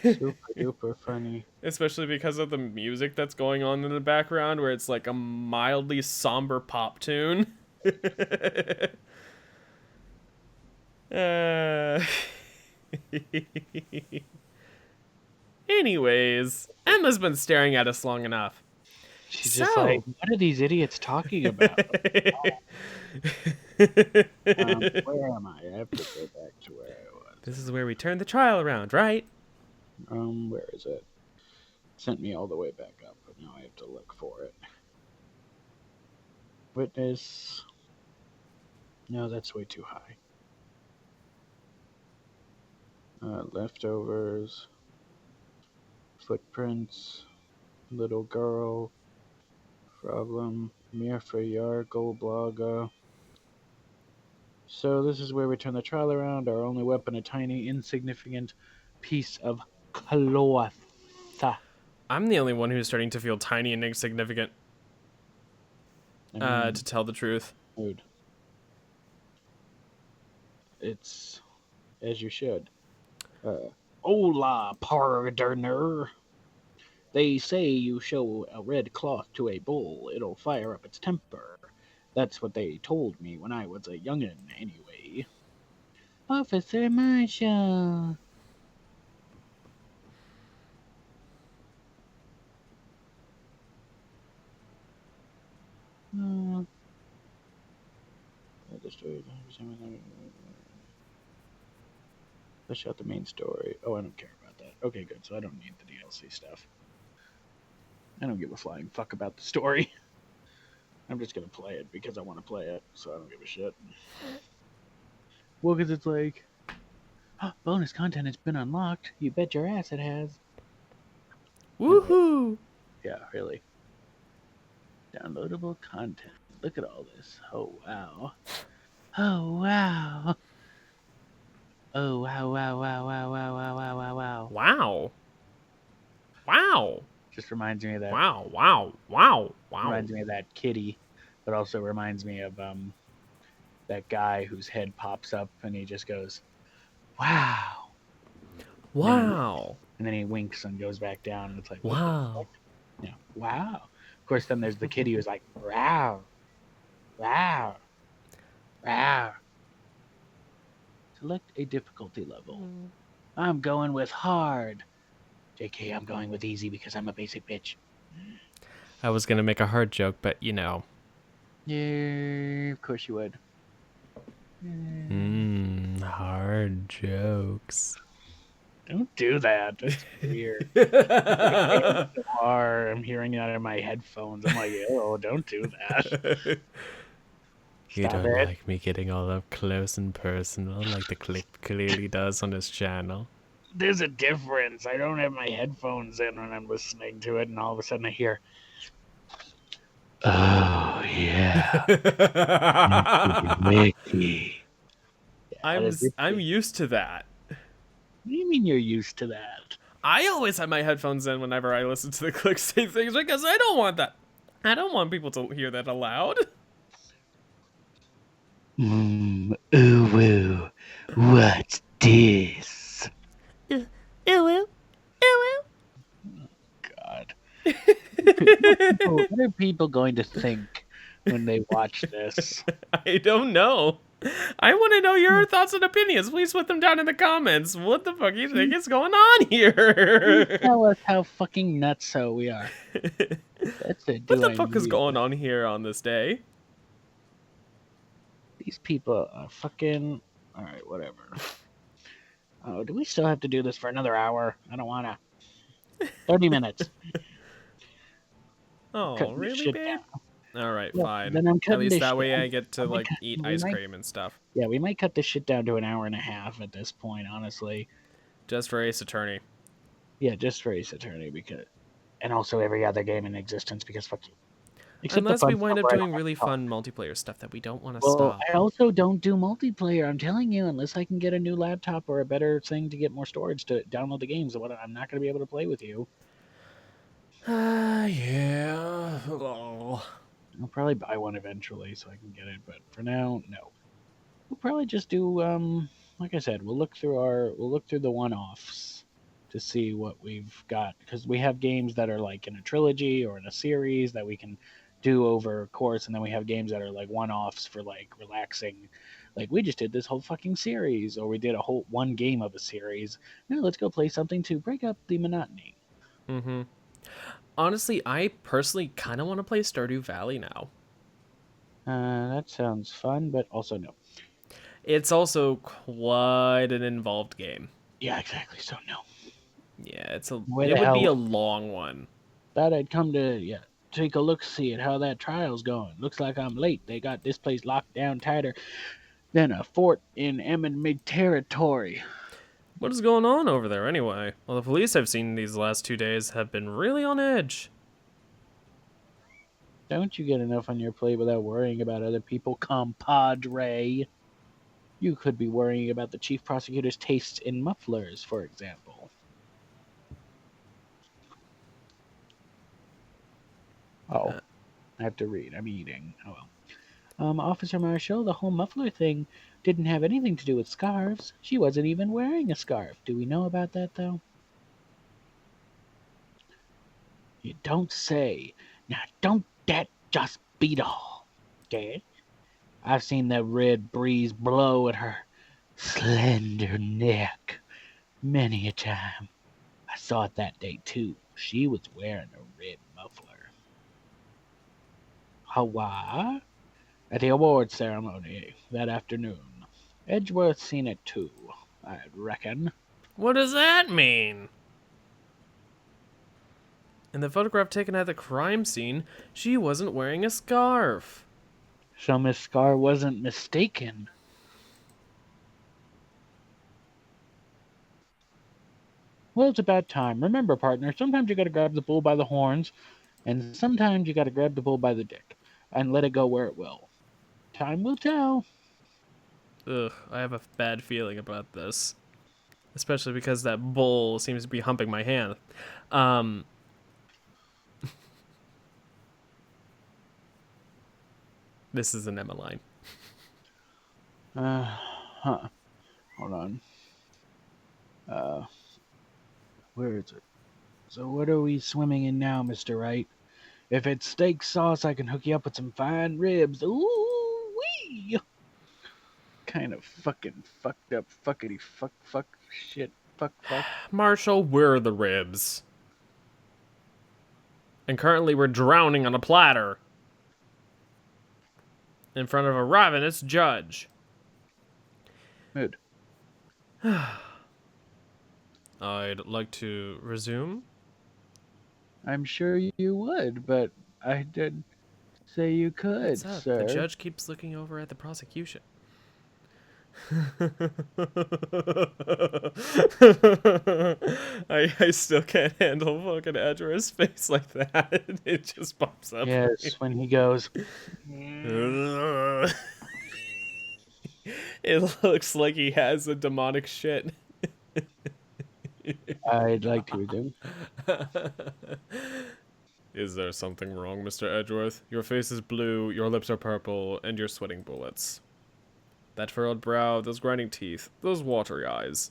Super duper funny. Especially because of the music that's going on in the background, where it's like a mildly somber pop tune. uh... Anyways, Emma's been staring at us long enough. She's just like, So, what are these idiots talking about? Where am I? I have to go back to where I was. this is where we turn the trial around, right? Where is it? Sent me all the way back up, but now I have to look for it. Witness. No, that's way too high. Leftovers. Footprints. Little girl. Problem. Mirfa Yargle Blaga. So this is where we turn the trial around. Our only weapon, a tiny, insignificant piece of cloth. I'm the only one who's starting to feel tiny and insignificant, I mean, to tell the truth. dude, it's as you should. Hola, pardoner. They say you show a red cloth to a bull, it'll fire up its temper. That's what they told me when I was a youngin', anyway. Officer Marshall. Uh, flesh out the main story. Oh, I don't care about that. Okay, good. So I don't need the DLC stuff. I don't give a flying fuck about the story. I'm just gonna play it because I want to play it, so I don't give a shit. Well, because it's like, bonus content has been unlocked. You bet your ass it has. Woohoo! Yeah, really. Downloadable content. Look at all this. Oh, wow. Oh, wow. Oh, wow, wow, wow, wow, wow, wow, wow, wow, wow. Wow. Wow. Just reminds me of that. Wow. Wow. Wow. Wow. Reminds me of that kitty, but also reminds me of that guy whose head pops up and he just goes, wow. Wow. And then he winks and goes back down, and it's like, what Wow. the fuck? Yeah, wow. Of course, then there's the kitty who's like, wow, wow, wow. Select a difficulty level. I'm going with hard. JK, I'm going with easy because I'm a basic bitch. I was gonna make a hard joke, but Yeah, of course you would. Hard jokes. Don't do that. That's weird. I'm hearing that in my headphones. I'm like, oh, don't do that. You Stop don't it. like me getting all up close and personal like the clip clearly does on his channel. There's a difference. I don't have my headphones in when I'm listening to it, and all of a sudden I hear, oh, yeah. Mickey. Yeah, I'm used to that. What do you mean you're used to that? I always have my headphones in whenever I listen to the click say things because I don't want that. I don't want people to hear that aloud. Ooh, woo. What's this? Ooh, ooh, ooh. God. What are people going to think when they watch this? I don't know. I want to know your thoughts and opinions. Please put them down in the comments. What the fuck do you think is going on here? Tell us how fucking nutso we are. That's it. What the fuck is going on here on this day? These people are fucking. Alright, whatever. Oh, do we still have to do this for another hour? I don't wanna. 30 minutes. Oh, really, babe? Alright, fine. Then I'm At least that way I get to, like, eat ice might, cream and stuff. Yeah, we might cut this shit down to an hour and a half at this point, honestly. Just for Ace Attorney. Yeah, just for Ace Attorney, because. And also every other game in existence, because fuck you. Except Unless we wind up doing really fun multiplayer stuff that we don't want to stop. I also don't do multiplayer. I'm telling you, unless I can get a new laptop or a better thing to get more storage to download the games, I'm not going to be able to play with you. Yeah. Oh. I'll probably buy one eventually so I can get it, but for now, no. We'll probably just do, like I said, we'll look through the one-offs to see what we've got, because we have games that are like in a trilogy or in a series that we can do over a course, and then we have games that are like one-offs for like relaxing. Like we just did this whole fucking series, or we did a whole one game of a series. Now let's go play something to break up the monotony. Mm-hmm. Honestly, I personally kind of want to play Stardew Valley now. That sounds fun, but also no. It's also quite an involved game. Yeah, exactly. So no. Yeah, it would be a long one. Thought I'd come to take a look, see at how that trial's going. Looks like I'm late. They got this place locked down tighter than a fort in Emmenmig territory. What is going on over there anyway? Well, the police I've seen these last 2 days have been really on edge. Don't you get enough on your plate without worrying about other people, compadre? You could be worrying about the chief prosecutor's tastes in mufflers, for example. Oh, I have to read. I'm eating. Oh well. Officer Marshall, the whole muffler thing didn't have anything to do with scarves. She wasn't even wearing a scarf. Do we know about that, though? You don't say. Now, don't that just beat all, okay? I've seen the red breeze blow at her slender neck many a time. I saw it that day, too. She was wearing a red muffler. Hawa? At the award ceremony that afternoon. Edgeworth seen it, too. I'd reckon. What does that mean? In the photograph taken at the crime scene, she wasn't wearing a scarf. So Miss Scar wasn't mistaken. Well, it's about time. Remember, partner, sometimes you gotta grab the bull by the horns, and sometimes you gotta grab the bull by the dick, and let it go where it will. Time will tell. Ugh, I have a bad feeling about this. Especially because that bull seems to be humping my hand. This is an Emma line. Huh. Hold on. Where is it? So what are we swimming in now, Mr. Wright? If it's steak sauce, I can hook you up with some fine ribs. Ooh wee! Kind of fucking fucked up fuckity fuck shit fuck. Marshall, where are the ribs? And currently we're drowning on a platter. In front of a ravenous judge. Mood. I'd like to resume. I'm sure you would, but I did say you could, What's up? The sir. judge keeps looking over at the prosecution. I still can't handle fucking Edgar's face like that. It just pops up. Yes, when he goes. It looks like he has a demonic shit. I'd like to resume. Is there something wrong, Mr. Edgeworth? Your face is blue, your lips are purple, and you're sweating bullets. That furrowed brow, those grinding teeth, those watery eyes.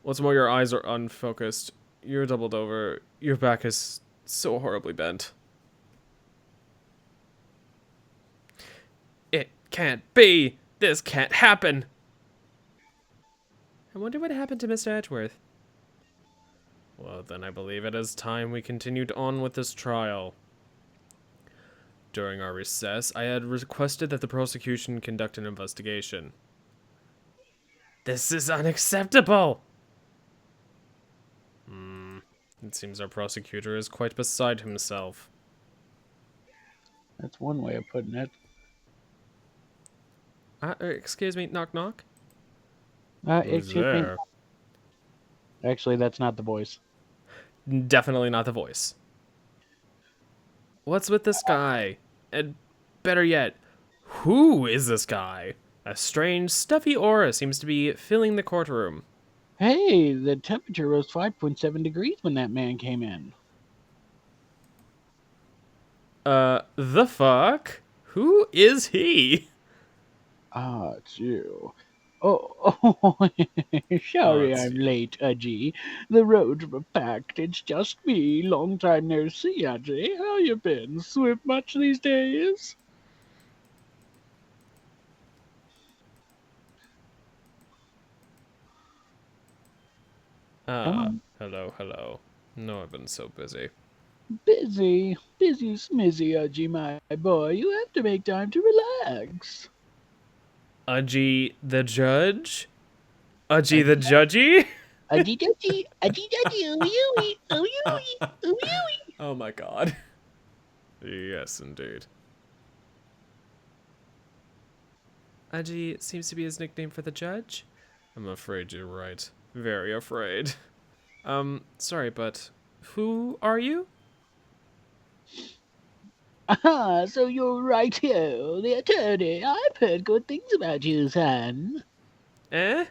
What's more, your eyes are unfocused. You're doubled over. Your back is so horribly bent. It can't be! This can't happen! I wonder what happened to Mr. Edgeworth. Well, then I believe it is time we continued on with this trial. During our recess, I had requested that the prosecution conduct an investigation. This is unacceptable! It seems our prosecutor is quite beside himself. That's one way of putting it. Excuse me, knock knock? Who's Who's there? Actually, that's not the voice. Definitely not the voice. What's with this guy? And better yet, who is this guy? A strange, stuffy aura seems to be filling the courtroom. Hey, the temperature rose 5.7 degrees when that man came in. The fuck? Who is he? Ah, it's you. Oh, sorry It's I'm you. late, Udgy. The roads were packed. It's just me. Long time no see, Udgy. How you been? Swim much these days? Come on. Hello. No, I've been so busy. Busy smizzy, Udgy, my boy. You have to make time to relax. Udgy the judge? Udgy the Udgy, judgy? Udgy, Dudgy, Udgy, Dudgy, ooey, ooey, ooey. Oh my god. Yes, indeed. Udgy seems to be his nickname for the judge? I'm afraid you're right. Very afraid. Sorry, but who are you? Ah, so you're right here, the attorney. I've heard good things about you, son. Eh?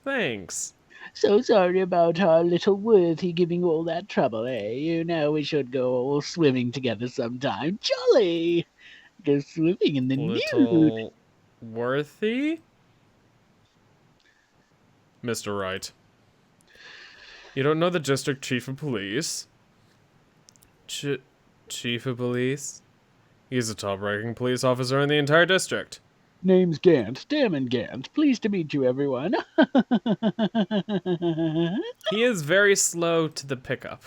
Thanks. So sorry about our little Worthy giving all that trouble, eh? You know we should go all swimming together sometime. Jolly! Go swimming in the nude. Little Worthy? Mr. Wright. You don't know the district chief of police? Chief of police? He's the top-ranking police officer in the entire district. Name's Gant, Damon Gant. Pleased to meet you, everyone. He is very slow to the pickup.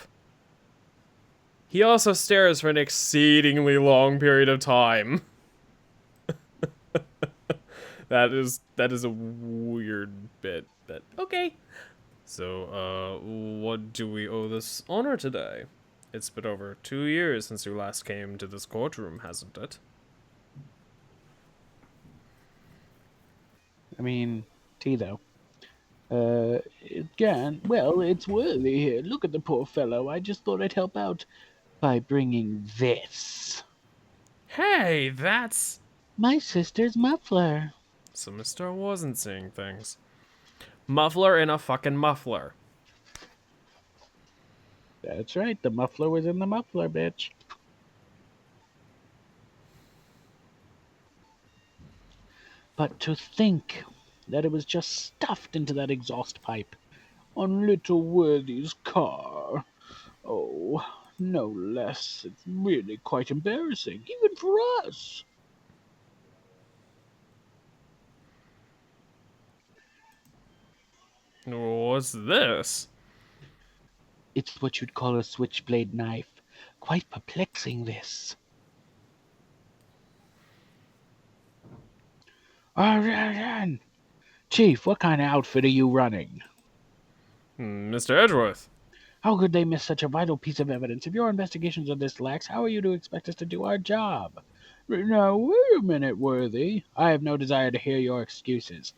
He also stares for an exceedingly long period of time. That is a weird bit. But okay. So, what do we owe this honor today? It's been over 2 years since you last came to this courtroom, hasn't it? I mean, Tito. Again, well, it's Worthy here. Look at the poor fellow. I just thought I'd help out by bringing this. Hey, that's... My sister's muffler. So Mr. wasn't seeing things. Muffler in a fucking muffler. That's right, the muffler was in the muffler, bitch. But to think that it was just stuffed into that exhaust pipe on little Worthy's car. Oh, no less. It's really quite embarrassing, even for us. What's this? It's what you'd call a switchblade knife. Quite perplexing, this. Chief, what kind of outfit are you running? Mr. Edgeworth. How could they miss such a vital piece of evidence? If your investigations are this lax, how are you to expect us to do our job? Now, wait a minute, Worthy. I have no desire to hear your excuses.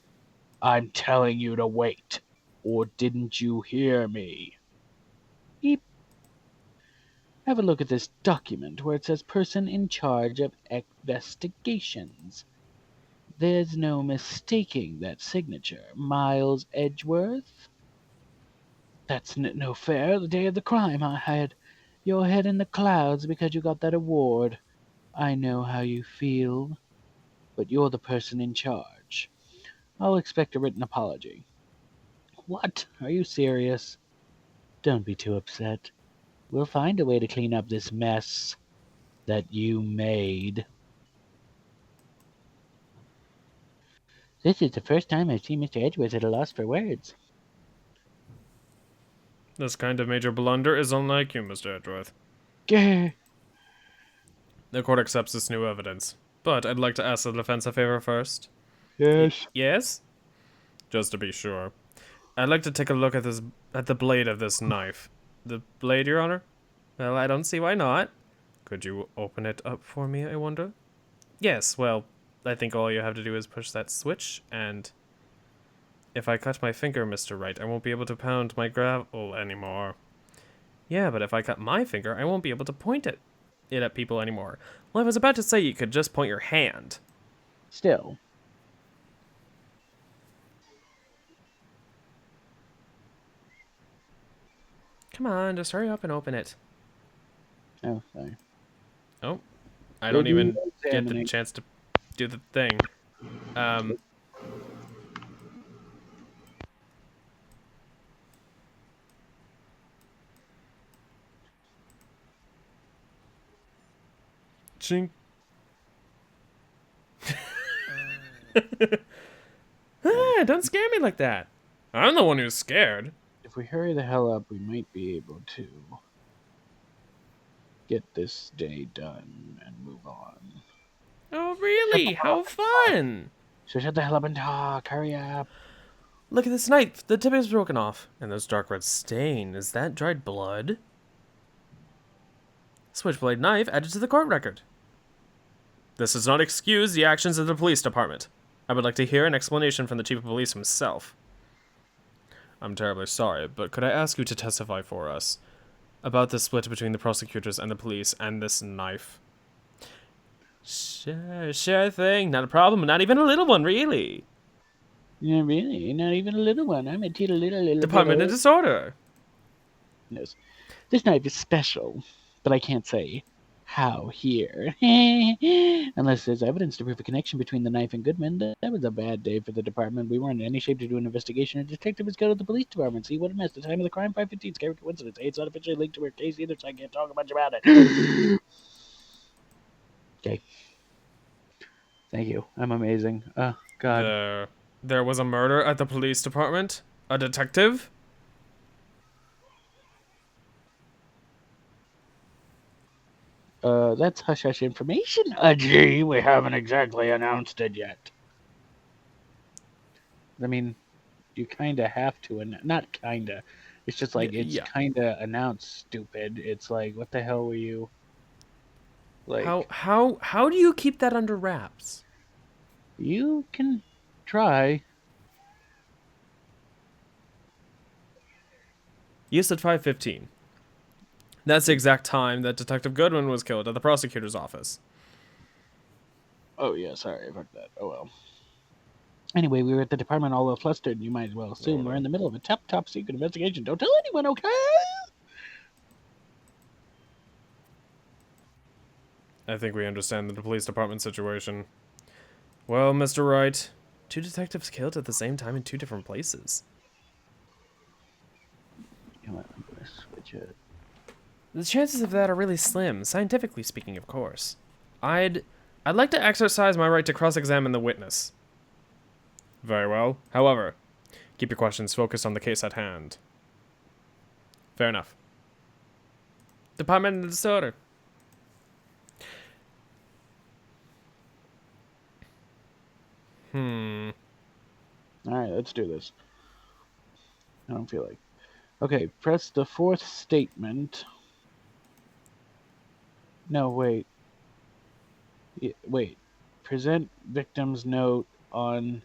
I'm telling you to wait. Or didn't you hear me? Eep. Have a look at this document where it says person in charge of investigations. There's no mistaking that signature. Miles Edgeworth? That's no fair. The day of the crime, I had your head in the clouds because you got that award. I know how you feel, but you're the person in charge. I'll expect a written apology. What? Are you serious? Don't be too upset. We'll find a way to clean up this mess that you made. This is the first time I've seen Mr. Edgeworth at a loss for words. This kind of major blunder is unlike you, Mr. Edgeworth. Grr. The court accepts this new evidence, but I'd like to ask the defense a favor first. Yes. Yes? Just to be sure. I'd like to take a look at the blade of this knife. The blade, Your Honor? Well, I don't see why not. Could you open it up for me, I wonder? Yes, well, I think all you have to do is push that switch, and if I cut my finger, Mr. Wright, I won't be able to pound my gravel anymore. Yeah, but if I cut my finger, I won't be able to point it at people anymore. Well, I was about to say you could just point your hand. Still. Come on, just hurry up and open it. Oh, sorry. Oh, I don't even get the examining. chance to do the thing. Chink. Don't scare me like that. I'm the one who's scared. If we hurry the hell up, we might be able to get this day done and move on. Oh, really? How fun! So shut the hell up and talk. Hurry up. Look at this knife. The tip is broken off. And this dark red stain. Is that dried blood? Switchblade knife added to the court record. This does not excuse the actions of the police department. I would like to hear an explanation from the chief of police himself. I'm terribly sorry, but could I ask you to testify for us about the split between the prosecutors and the police and this knife? Sure thing. Not a problem. Not even a little one, really. Yeah, really? Not even a little one. I'm a little Department of Disorder. Yes. This knife is special, but I can't say how here. Unless there's evidence to prove a connection between the knife and Goodman. That was a bad day for the department. We weren't in any shape to do an investigation. A detective was go to the police department. See what a mess. The time of the crime, 5:15. Scary coincidence. Hey, it's not officially linked to her case either, so I can't talk much about it. Okay. Thank you. I'm amazing. Oh, God. There was a murder at the police department? A detective? That's hush-hush information, Udgy. We haven't exactly announced it yet. I mean, you kind of have to, and not kind of. It's just like it's Yeah. kind of announced stupid. It's like, what the hell were you How like? how how do you keep that under wraps? You can try. You said 5:15. That's the exact time that Detective Goodwin was killed at the prosecutor's office. Oh yeah, sorry about that. Oh well. Anyway, we were at the department all flustered. You might as well assume Oh we're no. in the middle of a top secret investigation. Don't tell anyone, okay? I think we understand the police department situation. Well, Mr. Wright, two detectives killed at the same time in two different places. You know what? I'm gonna switch it. The chances of that are really slim, scientifically speaking, of course. I'd like to exercise my right to cross-examine the witness. Very well. However, keep your questions focused on the case at hand. Fair enough. Department in disorder. Hmm. All right, let's do this. I don't feel like. Okay, press the fourth statement. No, wait. Wait. Present victim's note on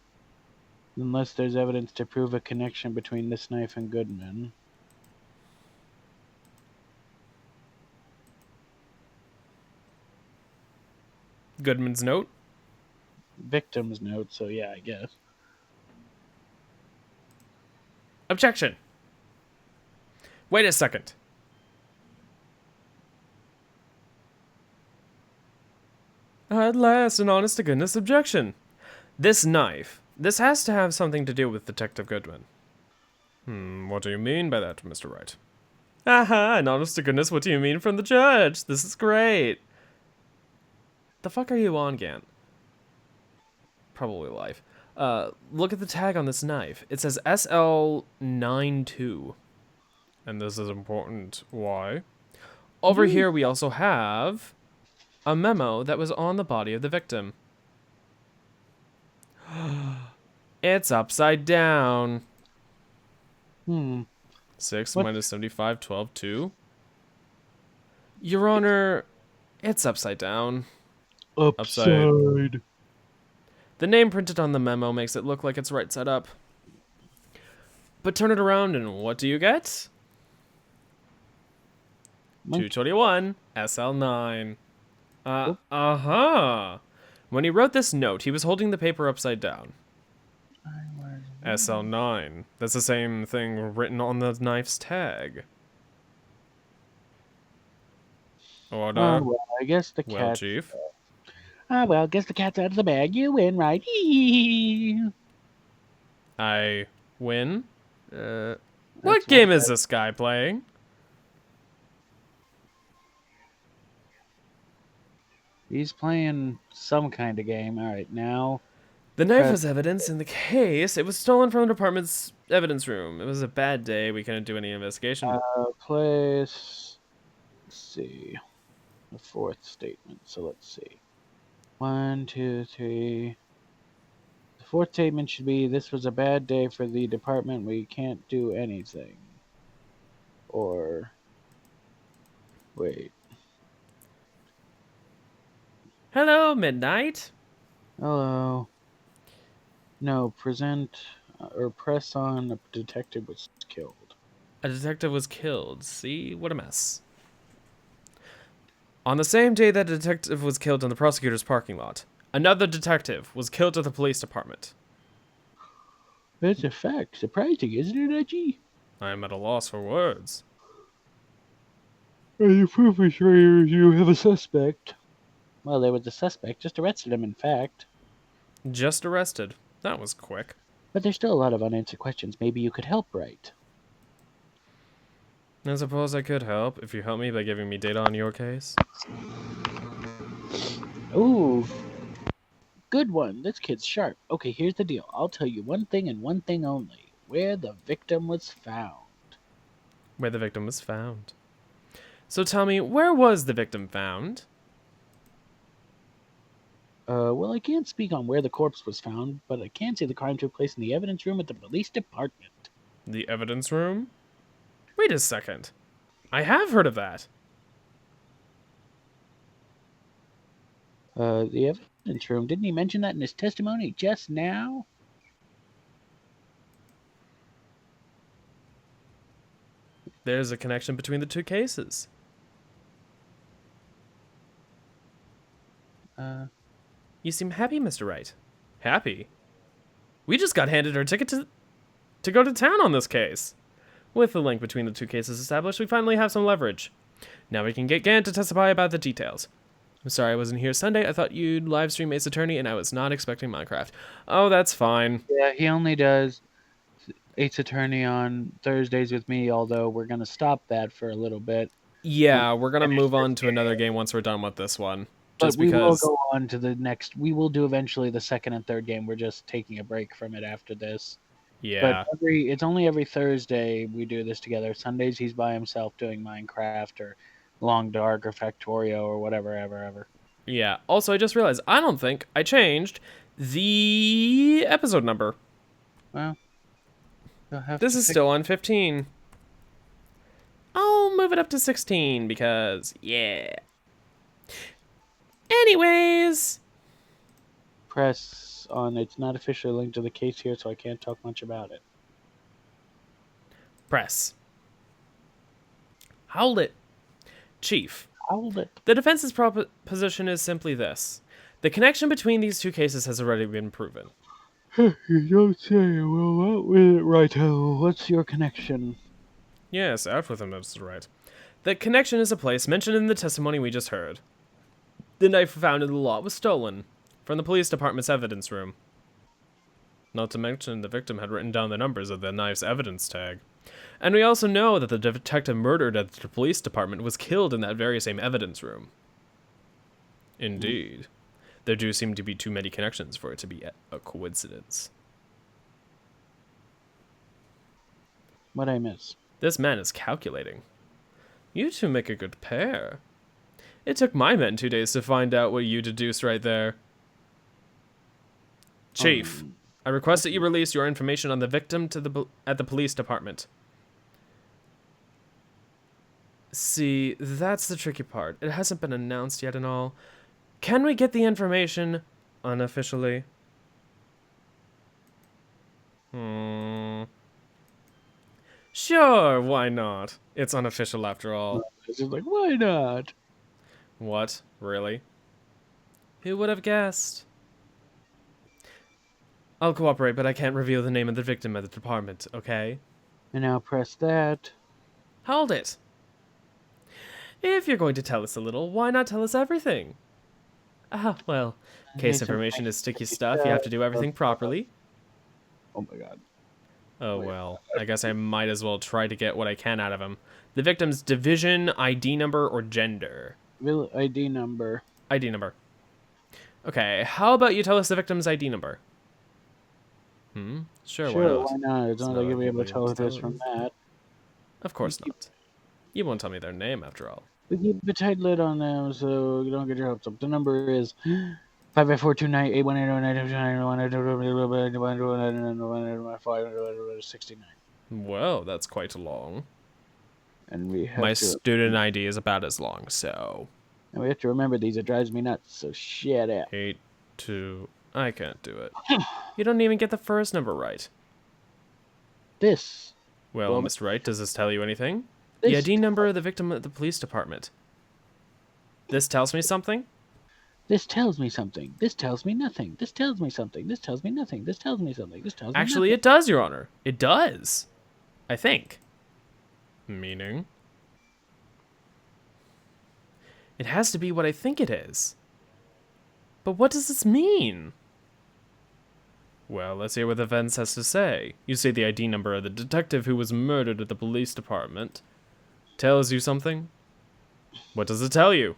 unless there's evidence to prove a connection between this knife and Goodman. Goodman's note. Victim's note, so yeah, I guess. Objection. Wait a second. At last, an honest to goodness objection. This knife. This has to have something to do with Detective Goodman. What do you mean by that, Mr. Wright? Aha, and honest to goodness, what do you mean from the judge? This is great. The fuck are you on, Gant? Probably live. Look at the tag on this knife. It says SL92. And this is important. Why? Over here, we also have a memo that was on the body of the victim. It's upside down. Hmm. 6 What? minus 75, 12, 2. Your Honor, it's upside down. Upside. The name printed on the memo makes it look like it's right side up. But turn it around and what do you get? Monkey. 221 SL9. Uh-huh. When he wrote this note, he was holding the paper upside down. SL9. That's the same thing written on the knife's tag. Order. Well, I guess the Well, cat. Chief. Well, guess the cat's out of the bag. You win, right? I win. What That's game what is this guy playing? he's playing some kind of game. All right, now The knife press was evidence in the case. It was stolen from the department's evidence room. It was a bad day. We couldn't do any investigation. place. Let's see the fourth statement. So let's see. 1, 2, 3. The fourth statement should be: "This was a bad day for the department. We can't do anything." Or wait. Hello, Midnight. Hello. No, present or press on. A detective was killed. A detective was killed. See? What a mess. On the same day that a detective was killed in the prosecutor's parking lot, another detective was killed at the police department. That's a fact. Surprising, isn't it, Edgy? I am at a loss for words. Are you perfectly sure you have a suspect? Well, there was a suspect. Just arrested him, in fact. Just arrested. That was quick. But there's still a lot of unanswered questions. Maybe you could help, right? I suppose I could help if you help me by giving me data on your case. Ooh, good one. This kid's sharp. Okay, here's the deal. I'll tell you one thing and one thing only. Where the victim was found. Where the victim was found. So tell me, where was the victim found? Well, I can't speak on where the corpse was found, but I can say the crime took place in the evidence room at the police department. The evidence room? Wait a second. I have heard of that. The evidence room, didn't he mention that in his testimony just now? There's a connection between the two cases. You seem happy, Mr. Wright. Happy? We just got handed our ticket to go to town on this case. With the link between the two cases established, we finally have some leverage. Now we can get Gant to testify about the details. I'm sorry I wasn't here Sunday. I thought you'd live stream Ace Attorney, and I was not expecting Minecraft. Oh, that's fine. Yeah, he only does Ace Attorney on Thursdays with me, although we're going to stop that for a little bit. Yeah, we're gonna move on to another game once we're done with this one. But Just we will because. go on to the next. We will do eventually the second and third game. We're just taking a break from it after this. Yeah. But it's only every Thursday we do this together. Sundays he's by himself doing Minecraft or Long Dark or Factorio or whatever, ever. Yeah. Also, I just realized I don't think I changed the episode number. Well, you'll have This to is still on 15. I'll move it up to 16 because, yeah. Anyways. press on. It's not officially linked to the case here, so I can't talk much about it. Press. Hold it. Chief. Hold it. The defense's proposition is simply this. The connection between these two cases has already been proven. You don't say. Well, what with it, righto? What's your connection? Yes, out with him, Mr. Wright. The connection is a place mentioned in the testimony we just heard. The knife found in the lot was stolen from the police department's evidence room. Not to mention the victim had written down the numbers of the knife's evidence tag. And we also know that the detective murdered at the police department was killed in that very same evidence room. Indeed. There do seem to be too many connections for it to be a coincidence. What'd I miss? This man is calculating. You two make a good pair. It took my men 2 days to find out what you deduced right there. Chief, I request that you release your information on the victim at the police department. See, that's the tricky part. It hasn't been announced yet and all. Can we get the information unofficially? Sure, why not? It's unofficial after all. It's just like, why not? What? Really? Who would have guessed? I'll cooperate, but I can't reveal the name of the victim at the department, okay? And now press that. Hold it. If you're going to tell us a little, why not tell us everything? Well, case information is sticky stuff. You have to do everything properly. Oh my god. Oh well, I guess I might as well try to get what I can out of him. The victim's division, ID number, or gender? ID number. ID number. Okay, how about you tell us the victim's ID number? Sure, Why not? It's not like you'll be able to tell this from that. Of course not. You won't tell me their name after all. We keep a tight lid on them so you don't get your hopes up. The number is 55429818969 Well, that's quite long. And we have My to student ID is about as long, so... and we have to remember these. It drives me nuts, so shut up. 82... I can't do it. You don't even get the first number right. This. Well, Mr. Wright, does this tell you anything? The ID number of the victim at the police department. This tells me something? This tells me something. This tells me nothing. This tells me something. This tells me nothing. This tells me something. This tells me Actually, nothing. it does, Your Honor. It does. I think. Meaning? It has to be what I think it is. But what does this mean? Well, let's hear what the defense has to say. You say the ID number of the detective who was murdered at the police department tells you something? What does it tell you?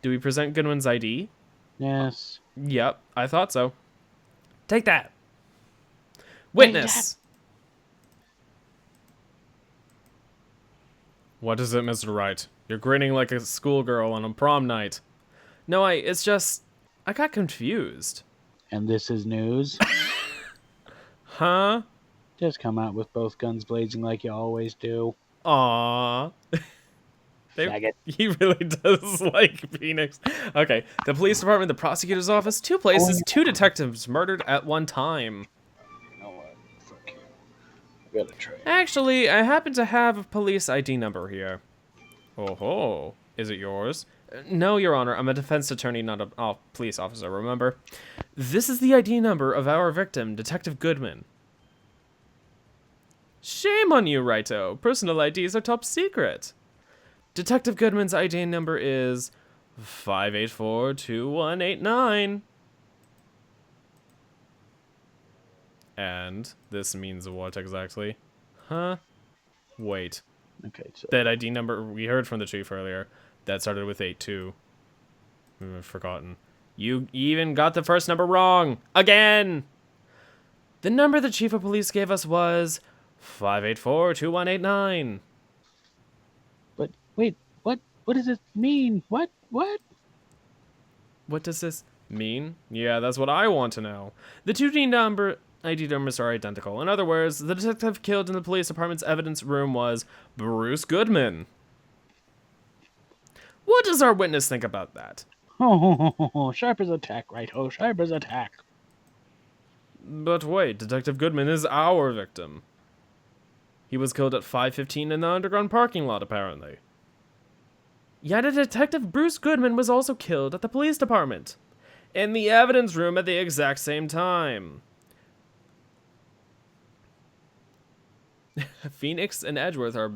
Do we present Goodwin's ID? Yes. Yep, I thought so. Take that. Witness. What is it, Mr. Wright? You're grinning like a schoolgirl on a prom night. No, it's just I got confused. And this is news. Huh? Just come out with both guns blazing like you always do. Aww. Faggot. He really does like Phoenix. Okay. The police department, the prosecutor's office, two places, two detectives murdered at one time. You know what? Fuck you. I gotta try. Actually, I happen to have a police ID number here. Oh ho. Is it yours? No, Your Honor. I'm a defense attorney, not a police officer, remember? This is the ID number of our victim, Detective Goodman. Shame on you, Righto. Personal IDs are top secret. Detective Goodman's ID number is 5842189. And this means what exactly? Huh? Wait. Okay, so That ID number we heard from the chief earlier, that started with 82. I've forgotten. You even got the first number wrong. Again! The number the chief of police gave us was 5842189. but wait, what does this mean? What? What does this mean? Yeah, that's what I want to know. The two ID numbers are identical. In other words, the detective killed in the police department's evidence room was Bruce Goodman. What does our witness think about that? Oh, sharp as a tack, right? Oh, sharp as a tack. But wait, Detective Goodman is our victim. He was killed at 5:15 in the underground parking lot, apparently. Yet a Detective Bruce Goodman was also killed at the police department, in the evidence room at the exact same time. Phoenix and Edgeworth are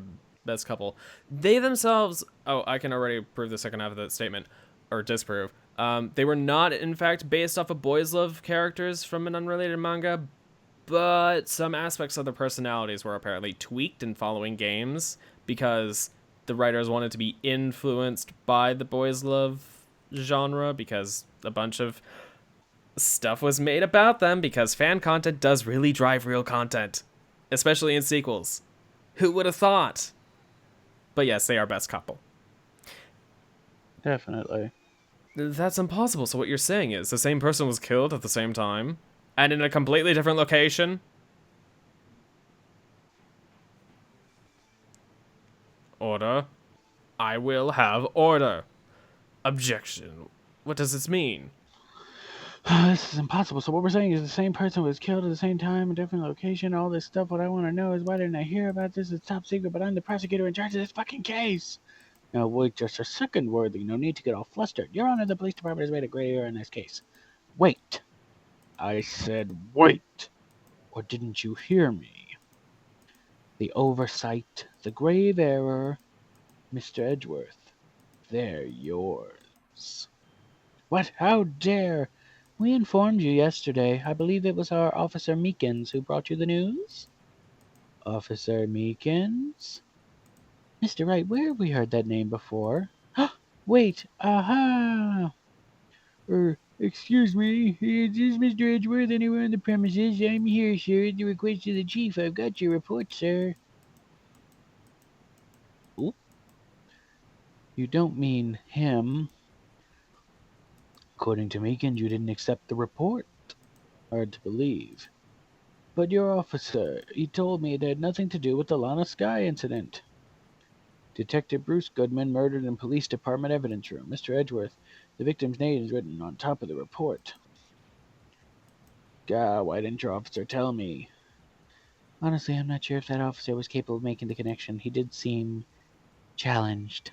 best couple. They themselves... Oh, I can already prove the second half of that statement. Or disprove. They were not, in fact, based off of boys' love characters from an unrelated manga, but some aspects of their personalities were apparently tweaked in following games because the writers wanted to be influenced by the boys' love genre because a bunch of stuff was made about them because fan content does really drive real content, especially in sequels. Who would have thought? But yes, they are best couple. Definitely. That's impossible. So what you're saying is the same person was killed at the same time and in a completely different location? Order. I will have order. Objection. What does this mean? This is impossible. So what we're saying is the same person was killed at the same time, a different location, all this stuff. What I want to know is why didn't I hear about this? It's top secret, but I'm the prosecutor in charge of this fucking case. Now wait just a second, Worthy. No need to get all flustered. Your Honor, the police department has made a great error in this case. Wait. I said wait. Or didn't you hear me? The oversight, the grave error, Mr. Edgeworth. They're yours. What? How dare? We informed you yesterday. I believe it was our Officer Meekins who brought you the news? Officer Meekins? Mr. Wright, where have we heard that name before? Wait, aha! Excuse me, is Mr. Edgeworth anywhere on the premises? I'm here, sir, at the request of the chief. I've got your report, sir. Oop. You don't mean him. According to Meekins, you didn't accept the report. Hard to believe. But your officer, he told me it had nothing to do with the Lana Sky incident. Detective Bruce Goodman murdered in police department evidence room. Mr. Edgeworth, the victim's name is written on top of the report. Gah, why didn't your officer tell me? Honestly, I'm not sure if that officer was capable of making the connection. He did seem challenged.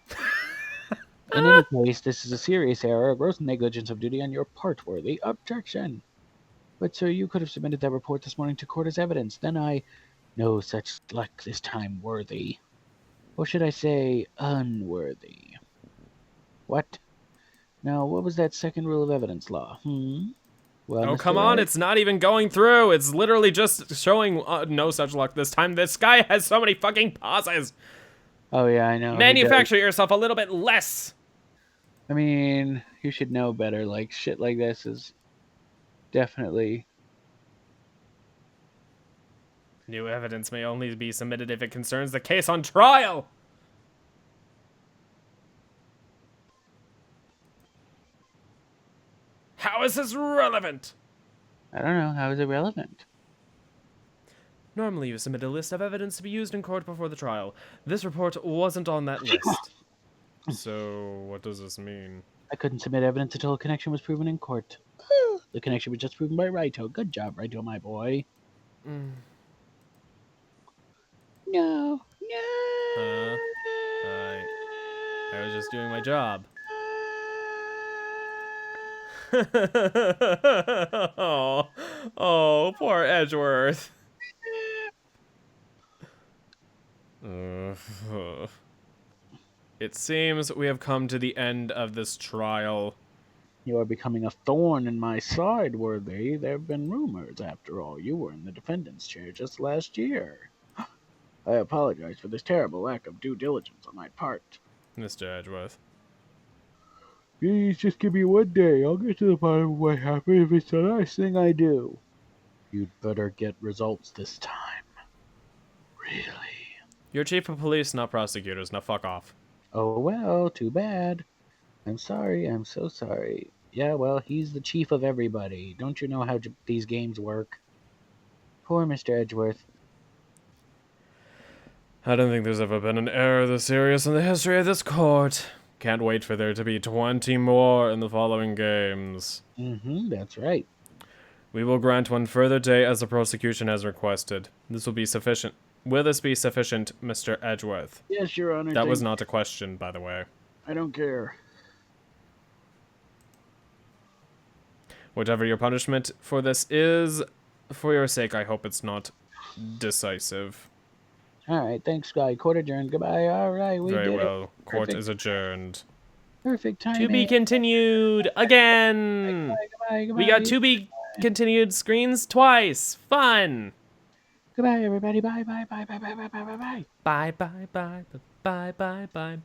In any case, this is a serious error, a gross negligence of duty on your part, Worthy. Objection! But, sir, you could have submitted that report this morning to court as evidence. Then I... No such luck this time, Worthy. Or should I say, unworthy. What? Now, what was that second rule of evidence law? Well, Oh, come Mr. on, Wright? it's not even going through. It's literally just showing no such luck this time. This guy has so many fucking pauses. Oh, yeah, I know. Manufacture yourself a little bit less. I mean, you should know better. Like, shit like this is definitely... New evidence may only be submitted if it concerns the case on trial. How is this relevant? I don't know. How is it relevant? Normally, you submit a list of evidence to be used in court before the trial. This report wasn't on that list. So, what does this mean? I couldn't submit evidence until a connection was proven in court. The connection was just proven by Raito. Good job, Raito, my boy. No. Huh? I was just doing my job. oh, poor Edgeworth. It seems we have come to the end of this trial. You are becoming a thorn in my side, Worthy. There have been rumors, after all. You were in the defendant's chair just last year. I apologize for this terrible lack of due diligence on my part. Mr. Edgeworth. Please just give me one day. I'll get to the bottom of what happened if it's the last thing I do. You'd better get results this time. Really? You're chief of police, not prosecutors. Now fuck off. Oh well, too bad. I'm sorry, I'm so sorry. Yeah, well, he's the chief of everybody. Don't you know how these games work? Poor Mr. Edgeworth. I don't think there's ever been an error this serious in the history of this court. Can't wait for there to be 20 more in the following games. That's right. We will grant one further day as the prosecution has requested. This will be sufficient. Will this be sufficient, Mr. Edgeworth? Yes, Your Honor. That was not a question, by the way. I don't care. Whatever your punishment for this is, for your sake, I hope it's not decisive. All right, thanks, Guy. Court adjourned. Goodbye. All right, we Very did well. it. Court is adjourned. Perfect timing. To be continued again. Goodbye. We got to be continued screens twice. Fun. Goodbye, everybody. Bye. Bye. Bye bye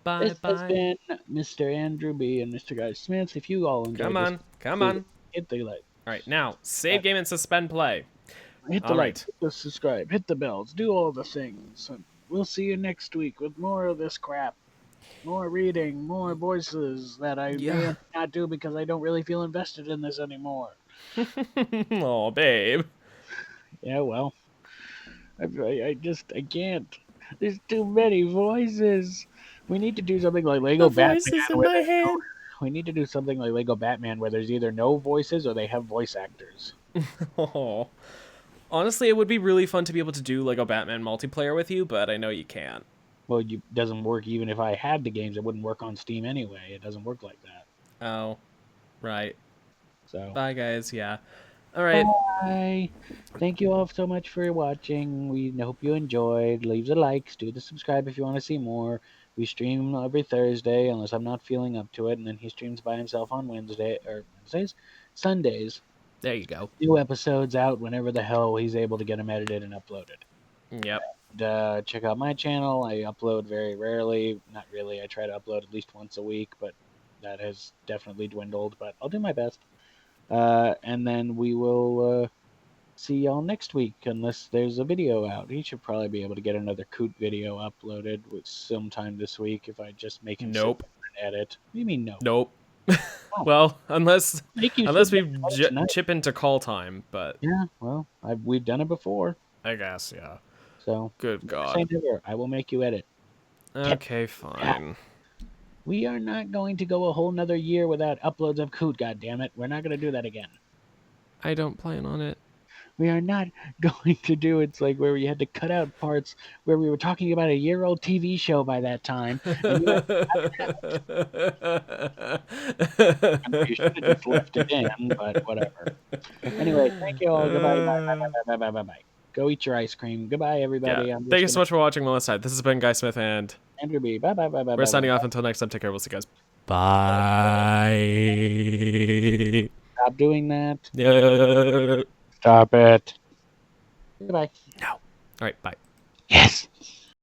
bye. This has been Mr. Andrew B. and Mr. Guy Smith. If you all enjoyed this, come on. hit the like. All right, now save game and suspend play. Hit the like, hit the subscribe, hit the bells, do all the things. And we'll see you next week with more of this crap. More reading, more voices that I may not do because I don't really feel invested in this anymore. Oh, babe. Yeah, well, I can't. There's too many voices. We need to do something like Lego Batman. Voices in my head. We need to do something like Lego Batman where there's either no voices or they have voice actors. Oh. Honestly, it would be really fun to be able to do Lego Batman multiplayer with you, but I know you can't. Well, it doesn't work even if I had the games. It wouldn't work on Steam anyway. It doesn't work like that. Oh, right. So. Bye, guys. Yeah. All right. Bye. Thank you all so much for watching. We hope you enjoyed. Leave the likes. Do the subscribe if you want to see more. We stream every Thursday unless I'm not feeling up to it, and then he streams by himself on Sundays. There you go. New episodes out whenever the hell he's able to get them edited and uploaded. Yep. And, check out my channel. I upload very rarely. Not really. I try to upload at least once a week, but that has definitely dwindled. But I'll do my best. And then we will see y'all next week, unless there's a video out. He should probably be able to get another Coot video uploaded sometime this week if I just make him Nope. edit. What do you mean no? Nope. Well, unless we chip into call time, but yeah, well, we've done it before. I guess, yeah. So good God, I will make you edit. Okay, fine. We are not going to go a whole nother year without uploads of Coot. God damn it, we're not going to do that again. I don't plan on it. We are not going to do it's like where we had to cut out parts where we were talking about a year-old TV show by that time. You should have just left it in, but whatever. Anyway, thank you all. Goodbye. Bye. Go eat your ice cream. Goodbye, everybody. Yeah. Thank you so much for watching Melissa. This has been Guy Smith and Andrew B. Bye. We're signing off until next time. Take care. We'll see you guys. Bye. Stop doing that. Yeah. Stop it. Goodbye. No. All right. Bye. Yes.